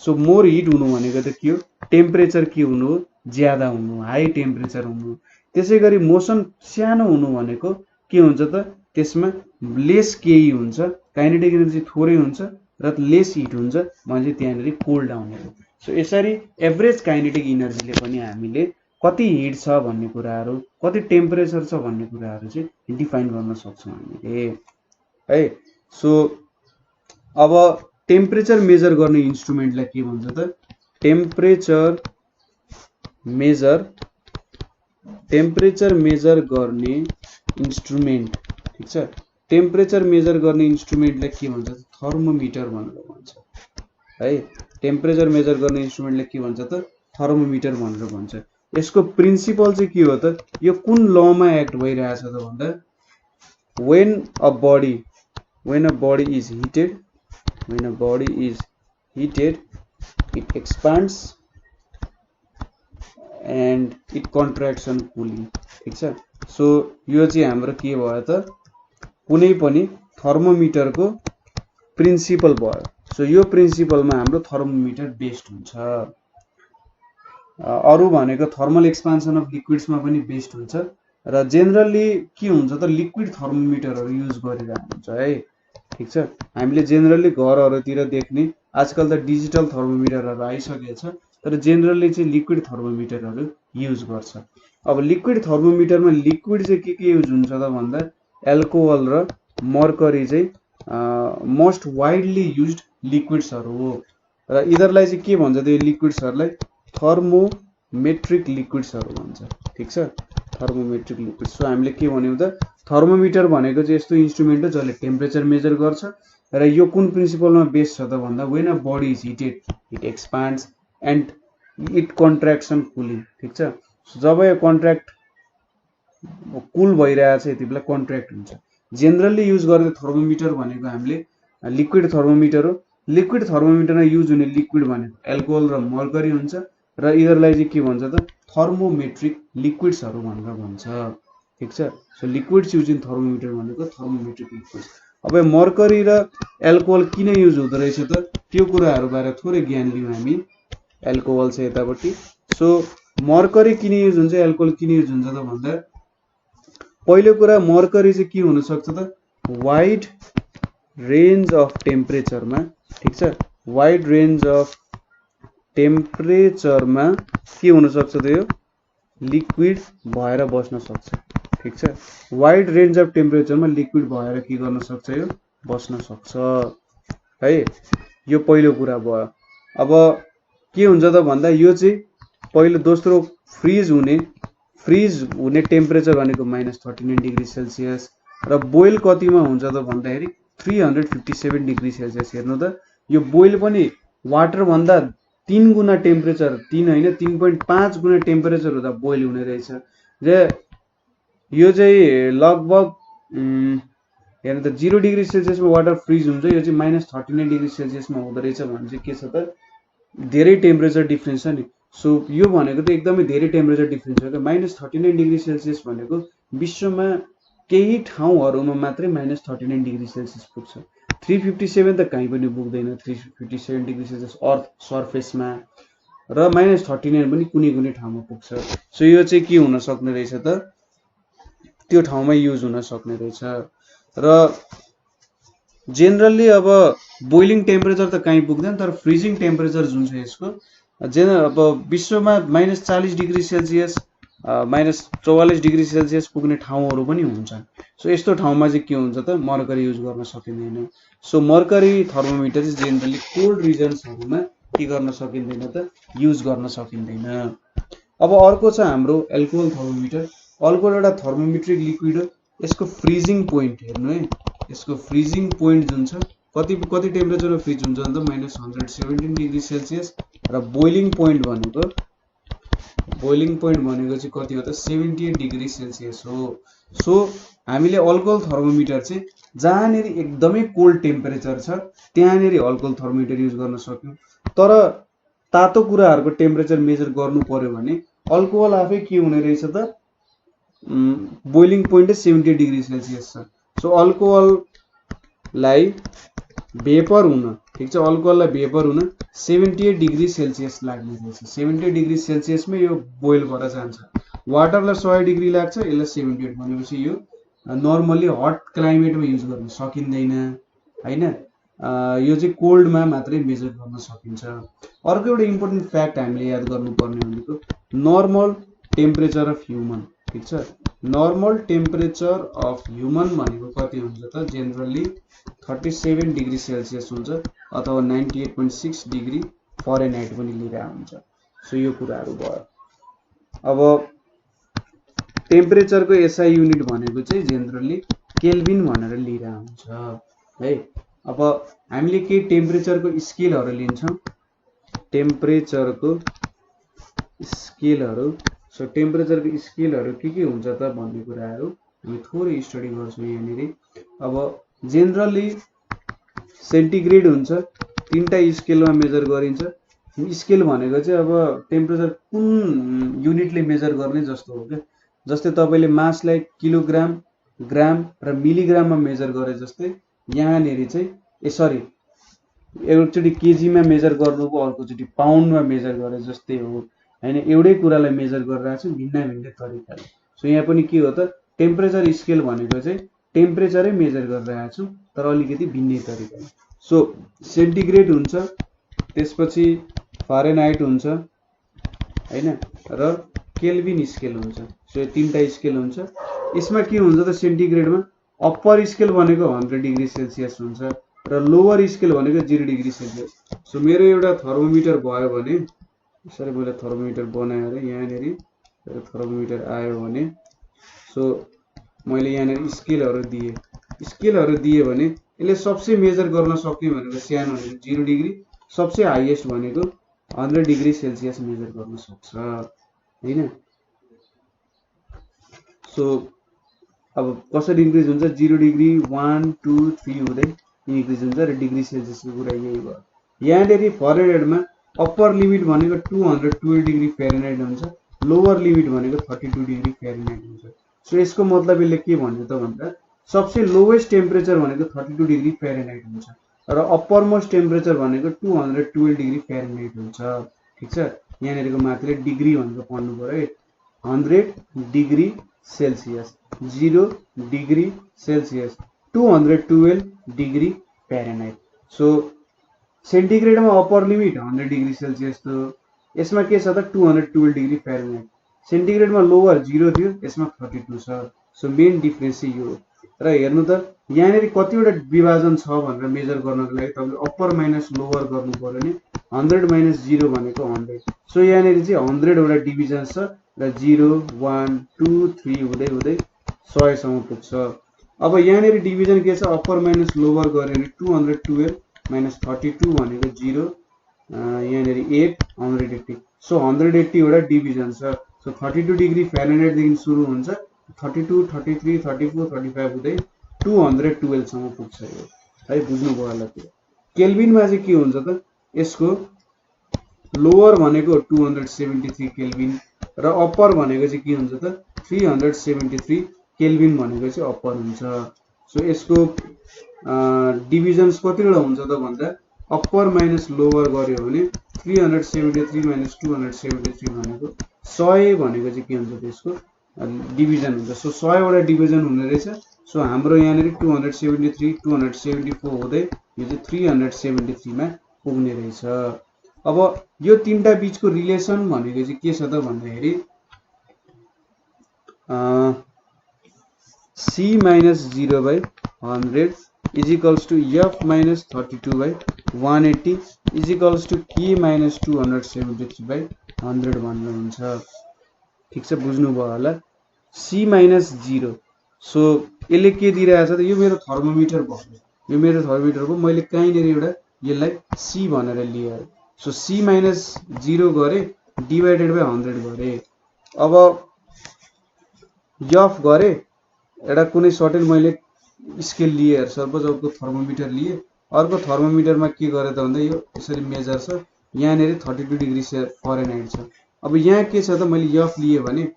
A: सो मोर हिट हुनु भनेको त के हो, टेम्परेचर के हुनु हो, ज्यादा हुनु, हाई टेम्परेचर हुनु। त्यसैगरी मोसन सानो हुनु भनेको के हुन्छ त, त्यसमा लेस केई हुन्छ, काइनेटिक एनर्जी थोरै हुन्छ र लेस हिट हुन्छ भने त्यहाँनेरि कोल्ड डाउन हो। सो यसरी एभरेज काइनेटिक एनर्जीले पनि हामीले कति हिट छ भन्ने कुराहरु, कति टेम्परेचर छ भन्ने कुराहरु चाहिँ डिफाइन गर्न सक्छौं हामीले है। सो अब टेम्परेचर मेजर गर्ने इन्स्ट्रुमेन्टलाई के भन्छ त, टेम्परेचर मेजर गर्ने इन्स्ट्रुमेन्ट। ठीक छ, टेम्परेचर मेजर गर्ने इन्स्ट्रुमेन्टलाई के भन्छ त, थर्मोमिटर भनेर भन्छ है। टेम्परेचर मेजर गर्ने इन्स्ट्रुमेन्टलाई के भन्छ त, थर्मोमिटर भनेर भन्छ। यसको प्रिन्सिपल चाहिँ के हो त, यो कुन लमा एक्ट भइरहेछ त भन्दा when a body is heated it expands and it contracts on cooling। ठीक छ, सो यो चाहिँ हाम्रो के भयो त, कुनै पनि थर्मोमिटरको प्रिन्सिपल भयो। सो यो प्रिन्सिपलमा हाम्रो थर्मोमिटर बेस्ड हुन्छ। अरु भनेको थर्मल एक्सपान्सन अफ लिक्विड्समा पनि बेस्ड हुन्छ र जेनरली के हुन्छ त लिक्विड थर्मोमिटरहरु युज गरिरहेको हुन्छ है। ठीक छ, हामीले जेनरली घरहरुतिर देख्ने आजकल त डिजिटल थर्मोमिटरहरु आइसकेको छ, तर जेनरली चाहिँ लिक्विड थर्मोमिटरहरु युज गर्छ। अब लिक्विड थर्मोमिटरमा लिक्विड चाहिँ के युज हुन्छ त भन्दा एल्कोहल र मर्करी चाहिँ मोस्ट वाइडली युज्ड लिक्विड्सहरु हो र यिनीहरुलाई चाहिँ के भन्छ त, यो लिक्विड्सहरुलाई थर्मोमेट्रिक लिक्विड्सहरु भन्छ। ठीक छ, थर्मोमेट्रिक लिक्विड। सो हामीले के भन्यौ त, थर्मोमिटर भनेको चाहिँ यस्तो इन्स्ट्रुमेन्ट हो जसले टेम्परेचर मेजर गर्छ र यो कुन प्रिन्सिपलमा बेस्ड छ त भन्दा when a body is heated it expands and it contracts on cooling. ठीक छ, जब यो कन्ट्र्याक्ट कुल भइरहेछ यति बेला कन्ट्र्याक्ट हुन्छ। जेनरली युज गर्ने थर्मोमिटर भनेको हामीले लिक्विड थर्मोमिटर हो। लिक्विड थर्मोमिटरमा युज हुने लिक्विड भनेको एल्कोहल र मर्करी हुन्छ र यिनीहरुलाई चाहिँ के भन्छ त, थर्मोमेट्रिक लिक्विड्सहरु भनेर भन्छ। ठीक छ, so liquids use in thermometer भनेको थर्मोमेट्रिक लिक्विड्स। अब मर्करी र एल्कोहल किन युज हुँदो रहेछ त, त्यो कुराहरु बारे थोरै ज्ञान लियौं हामी। एल्कोहल चाहिँ यतापट्टि। सो मर्करी किन युज हुन्छ, एल्कोहल किन युज हुन्छ त भन्दा पहिलो कुरा मर्करी चाहिँ के हुन सक्छ त, वाइड रेन्ज अफ टेम्परेचरमा। ठीक छ, वाइड रेन्ज अफ टेम्परेचरमा के हुन सक्छ त, यो लिक्विड भएर बस्न सक्छ। ठीक छ, वाइड रेन्ज अफ टेम्परेचरमा लिक्विड भएर के गर्न सक्छ, यो बस्न सक्छ है। यो पहिलो कुरा भयो। अब के हुन्छ त भन्दा यो चाहिँ पहिलो दोस्रो फ्रिज हुने टेम्परेचर भनेको -39 डिग्री सेल्सियस र बोइल कतिमा हुन्छ त भन्दाखेरि 357 डिग्री सेल्सियस। हेर्नु त, यो बोइल पनि वाटर भन्दा 3 गुना टेम्परेचर, 3 हैन 3.5 गुना टेम्परेचर हुँदा बोइल हुने रहेछ। र यो चाहिँ लगभग हेर्नु त 0 डिग्री सेल्सियसमा वाटर फ्रिज हुन्छ, यो चाहिँ -39 डिग्री सेल्सियसमा हुँदो रहेछ भने चाहिँ के छ त, धेरै टेम्परेचर डिफरेन्स छ नि। सो यो भनेको त एकदमै धेरै टेम्परेचर डिफरेन्स हो। -39 डिग्री सेल्सियस भनेको विश्वमा केही ठाउँहरुमा मात्रै -39 डिग्री सेल्सियस पुग्छ। 357 त कहीँ पनि पुग्दैन 357 डिग्री सेल्सियस अर्थ सर्फेसमा र -39 पनि कुनै कुनै ठाउँमा पुग्छ। सो यो चाहिँ के हुन सक्ने रहेछ त त्यो ठाउँमा युज हुन सक्ने रहेछ। र जेनरली अब बोइलिङ टेम्परेचर त कहीँ पुग्दैन तर फ्रिजिङ टेम्परेचर जुन छ यसको अब विश्वमा -40 डिग्री सेल्सियस -44 डिग्री सेल्सियस पुग्ने ठाउँहरू पनि हुन्छन्। सो यस्तो ठाउँमा चाहिँ के हुन्छ त मर्करी युज गर्न सकिँदैन। सो मर्करी थर्मोमिटर चाहिँ जेनरली कोल्ड रिजन्सहरूमा के गर्न सकिँदैन त युज गर्न सकिँदैन। अब अर्को छ हाम्रो एल्कोहल थर्मोमिटर। अल्कोहल एउटा थर्मोमेट्रिक लिक्विड हो। यसको फ्रिजिङ पोइन्ट हेर्नु है, यसको फ्रिजिङ पोइन्ट जुन छ कति टेम्परेचरमा फ्रिज हुन्छ त -117 डिग्री सेल्सियस र बोइलिङ पोइन्ट भनेको चाहिँ कति हो त 78 डिग्री सेल्सियस हो। सो हामीले अल्कोहल थर्मोमिटर चाहिँ जहाँनेरि एकदमै कोल्ड टेम्परेचर छ त्यहाँनेरि अल्कोहल थर्मोमिटर युज गर्न सक्यौँ। तर तातो कुराहरूको टेम्परेचर मेजर गर्नु पर्यो भने अल्कोहल आफै के हुने रहेछ त बोइलिङ पोइन्ट 70 डिग्री सेल्सियस छ। सो अल्कोहललाई भेपर हुन, ठिक छ, अल्कोहललाई भेपर हुन 78 डिग्री सेल्सियस लाग्ने रहेछ। 70 डिग्री सेल्सियसमै यो बोइल भएर जान्छ। वाटरलाई 100 डिग्री लाग्छ, यसलाई 78 भनेपछि यो नर्मली हट क्लाइमेटमा युज गर्न सकिँदैन हैन। यो चाहिँ कोल्डमा मात्रै मेजर गर्न सकिन्छ। अर्को एउटा इम्पोर्टेन्ट फ्याक्ट हामीले याद गर्नुपर्ने भनेको नर्मल टेम्परेचर अफ ह्युमन, ठिक छ। नर्मल टेम्परेचर अफ ह्युमन भनेको कति हुन्छ त जेनरली 37 डिग्री सेल्सियस हुन्छ अथवा 98.6 डिग्री फरेनहाइट पनि लिएर हुन्छ। सो यो कुराहरू भयो। अब टेम्परेचरको एसआई युनिट भनेको चाहिँ जेनरली केल्भिन भनेर लिएर हुन्छ है। अब हामीले के टेम्परेचरको स्केलहरू लिन्छौँ, टेम्परेचरको स्केलहरू। सो टेम्परेचरको स्केलहरू के हुन्छ त भन्ने कुराहरू हामी थोरै स्टडी गर्छौँ यहाँनिर। अब जेनरली सेन्टिग्रेड हुन्छ, 3टा स्केलमा मेजर गरिन्छ। स्केल भनेको चाहिँ अब टेम्परेचर कुन युनिटले मेजर गर्ने जस्तो हो क्या। जस्तै तपाईँले मासलाई किलोग्राम, ग्राम र मिलिग्राममा मेजर गरे जस्तै यहाँनिर चाहिँ एकचोटि केजीमा मेजर गर्नुको अर्कोचोटि पाउन्डमा मेजर गरे जस्तै हो हैन। एउटै कुरालाई मेजर गरिरहेको छु भिन्न तरिकाले। सो यहाँ पनि के हो त टेम्परेचर स्केल भनेको चाहिँ टेम्परेचरै मेजर गरिरहेको छु तर अलिकति भिन्नै तरिकाले। सो सेन्टिग्रेड हुन्छ, त्यसपछि फारेनहाइट हुन्छ हैन र केल्भिन स्केल हुन्छ। सो यो 3टा स्केल हुन्छ। यसमा के हुन्छ त सेन्टिग्रेडमा अप्पर स्केल भनेको 100 डिग्री सेल्सियस हुन्छ र लोवर स्केल भनेको 0 डिग्री सेल्सियस। सो मेरो एउटा थर्मोमिटर भयो भने यसरी मैले थर्मोमिटर बनाएर यहाँनिर थर्मोमिटर आयो भने सो मैले यहाँनिर स्केलहरू दिए भने यसले सबसे मेजर गर्न सक्ने भनेको सानो भनेको 0 डिग्री, सबसे हाईएस्ट भनेको 100 डिग्री सेल्सियस मेजर गर्न सक्छ हैन। सो अब कसरी इन्क्रिज हुन्छ 0 डिग्री 1 2 3 हुँदै इन्क्रिज हुन्छ र डिग्री सेल्सियसको कुरा यही भयो। यहाँनिर फरेनहाइटमा अप्पर लिमिट भनेको 212 डिग्री फेरेनहाइट हुन्छ, लोवर लिमिट भनेको 32 डिग्री फेरेनहाइट हुन्छ। सो यसको मतलब यसले के भन्यो त भन्दा सबसे लोवेस्ट टेम्परेचर भनेको 32 डिग्री फेरेनहाइट हुन्छ र अप्पर मोस्ट टेम्परेचर भनेको 212 डिग्री फेरेनहाइट हुन्छ, ठिक छ। यहाँनिरको माथिले डिग्री भनेको पढ्नु पर्यो है। 100 degree Celsius, 0 degree Celsius, 212 degree Fahrenheit. So सेन्टिग्रेडमा अप्पर लिमिट 100 डिग्री सेल्सियस थियो, यसमा के छ त 212 डिग्री फेरेनहाइट। सेन्टिग्रेडमा लोवर 0 थियो, यसमा 32 छ। सो मेन डिफरेन्स चाहिँ यो र हेर्नु त यहाँनिर कतिवटा विभाजन छ भनेर मेजर गर्नको लागि तपाईँले अप्पर माइनस लोवर गर्नु पर्यो नि। 100 माइनस 0 भनेको 100। सो यहाँनिर चाहिँ 100 वटा डिभिजन छ र 0 1 2 3 हुँदै 100 सम्म पुग्छ। अब यहाँनिर डिभिजन के छ अप्पर माइनस लोवर गऱ्यो भने 212 माइनस 32 भनेको 0, यहाँनिर 8 180। सो 180 वटा डिभिजन छ। सो 32 डिग्री फेरेनहाइटदेखि सुरु हुन्छ 32 33 34 35 हुँदै 212 सम्म पुग्छ यो है। बुझ्नुभयो होला त्यो। केल्भिनमा चाहिँ के हुन्छ त यसको लोवर भनेको 273 केल्भिन र अप्पर भनेको चाहिँ के हुन्छ त 373 केल्भिन भनेको चाहिँ अप्पर हुन्छ। सो यसको डिभिजन्स कतिवटा हुन्छ त भन्दा अप्पर माइनस लोवर गर्यो भने 373 माइनस 273 भनेको 100 भनेको चाहिँ के हुन्छ त्यसको डिभिजन हुन्छ। सो 100 वटा डिभिजन हुने रहेछ। सो हाम्रो यहाँनिर 273 274 हुँदै यो चाहिँ 373 मा पुग्ने रहेछ। अब यो तीनटा बीचको रिलेसन भनेको चाहिँ के छ त भन्दाखेरि c minus 0 by 100 is equals to f minus 32 by 180 is equals to k minus 273 by 100 भनेर हुन्छ। ठीक छ, बुझ्नुभयो होला। c minus 0 सो यसले के दिइरहेछ त यो मेरो थर्मोमिटर भयो, यो मेरो थर्मोमिटर हो। मैले कहीँनिर एउटा यसलाई c भनेर लिए। सो c minus 0 गरे डिवाइडेड बाइ 100 गरे। अब f गरे एउटा कुनै सर्टेन मैले स्केल लिए, सपोज अर्को थर्मोमिटर लिए। अर्को थर्मोमिटरमा के गरे त भन्दा यो यसरी मेजर छ, यहाँनिर 32 डिग्री फरेनहाइट छ। अब यहाँ के छ त मैले f लिए भने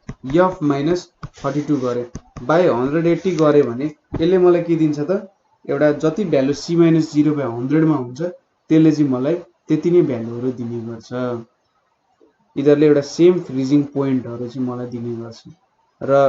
A: f माइनस 32 गरे बाई 180 गरे भने यसले मलाई के दिन्छ त एउटा जति भ्यालु c माइनस 0 बाई 100 मा हुन्छ त्यसले चाहिँ मलाई त्यति नै भ्यालुहरु दिने गर्छ। यिनीहरुले एउटा सेम फ्रिजिङ पोइन्टहरु चाहिँ मलाई दिने गर्छ र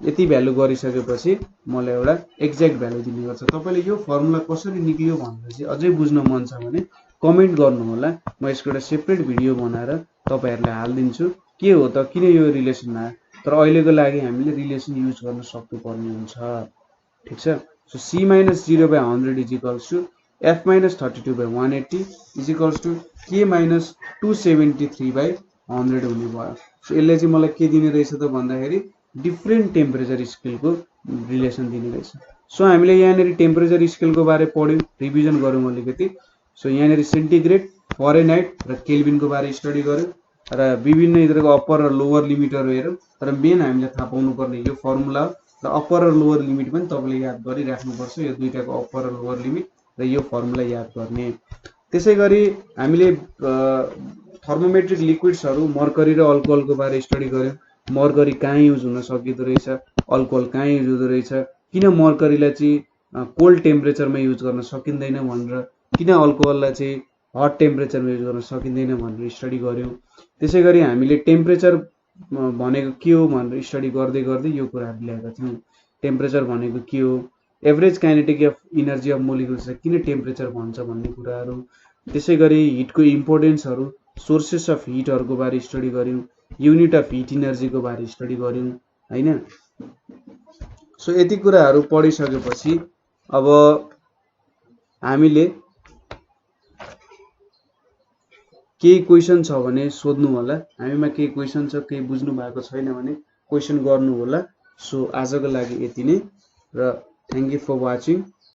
A: यति भ्यालु गरिसकेपछि मलाई एउटा एक्ज्याक्ट भ्यालु दिने गर्छ। तपाईले यो फर्मुला कसरी निक्लियो भनेर चाहिँ अझै बुझ्न मन छ भने कमेन्ट गर्नु होला। म यसको एउटा सेपरेट भिडियो बनाएर तपाईहरुलाई हाल्दिन्छु के हो त किन यो रिलेसन आयो। तर अहिलेको लागि हामीले रिलेसन युज गर्न सक्नुपर्ने हुन्छ। ठीक छ। So c minus 0 by 100 is equals to f minus 32 by 180 is equals to k minus 273 by 100 हुने भयो। सो यसले चाहिँ मलाई के दिने रहेछ त भन्दाखेरि डिफरेन्ट टेम्परेचर स्केलको रिलेसन दिने रहेछ। सो हामीले यहाँनिर टेम्परेचर स्केलको बारे पढ्यौं, रिभिजन गरौँ अलिकति। सो यहाँनिर सेन्टिग्रेड, फरेनहाइट र केल्भिनको बारे स्टडी गर्यौं र विभिन्न यिनीहरुको अप्पर र लोवर लिमिटहरु हेर्यौं। तर मेन हामीले थाहा पाउनु पर्ने यो फर्मुला र अप्पर र लोवर लिमिट पनि तपाईले याद गरिराख्नुपर्छ। यो दुईटाको अप्पर र लोवर लिमिट र यो फर्मुला याद गर्ने। त्यसैगरी हामीले थर्मोमेट्रिक लिक्विड्सहरु मर्करी र अल्कोहलको बारे स्टडी गर्यौं। मर्करी कहाँ युज हुन सकिदो रहेछ, अल्कोहल कहाँ युज हुँदो रहेछ, किन मर्करीलाई चाहिँ कोल्ड टेम्परेचरमा युज गर्न सकिँदैन भनेर, किन अल्कोहललाई चाहिँ हट टेम्परेचरमा युज गर्न सकिँदैन भनेर स्टडी गर्यौं। त्यसैगरी हामीले टेम्परेचर भनेको के हो भनेर स्टडी गर्दै गर्दै यो कुराहरु ल्याएका थियौं। टेम्परेचर भनेको के हो, average kinetic of energy of molecules किन टेम्परेचर भन्छ भन्ने कुराहरु। त्यसैगरी हिटको इम्पोर्टेन्सहरु, सोर्सेस अफ हिटहरुको बारे स्टडी गर्यौं, युनिट अफ हिट एनर्जीको बारे स्टडी गर्यौं हैन। सो यति कुराहरु पढिसकेपछि अब हामीले केही क्वेशन छ भने सोध्नु होला। हामीमा केही क्वेशन छ, केही बुझ्नु भएको छैन भने क्वेशन गर्नु होला। सो आजको लागि यति नै र थ्यांक यू फर वाचिङ।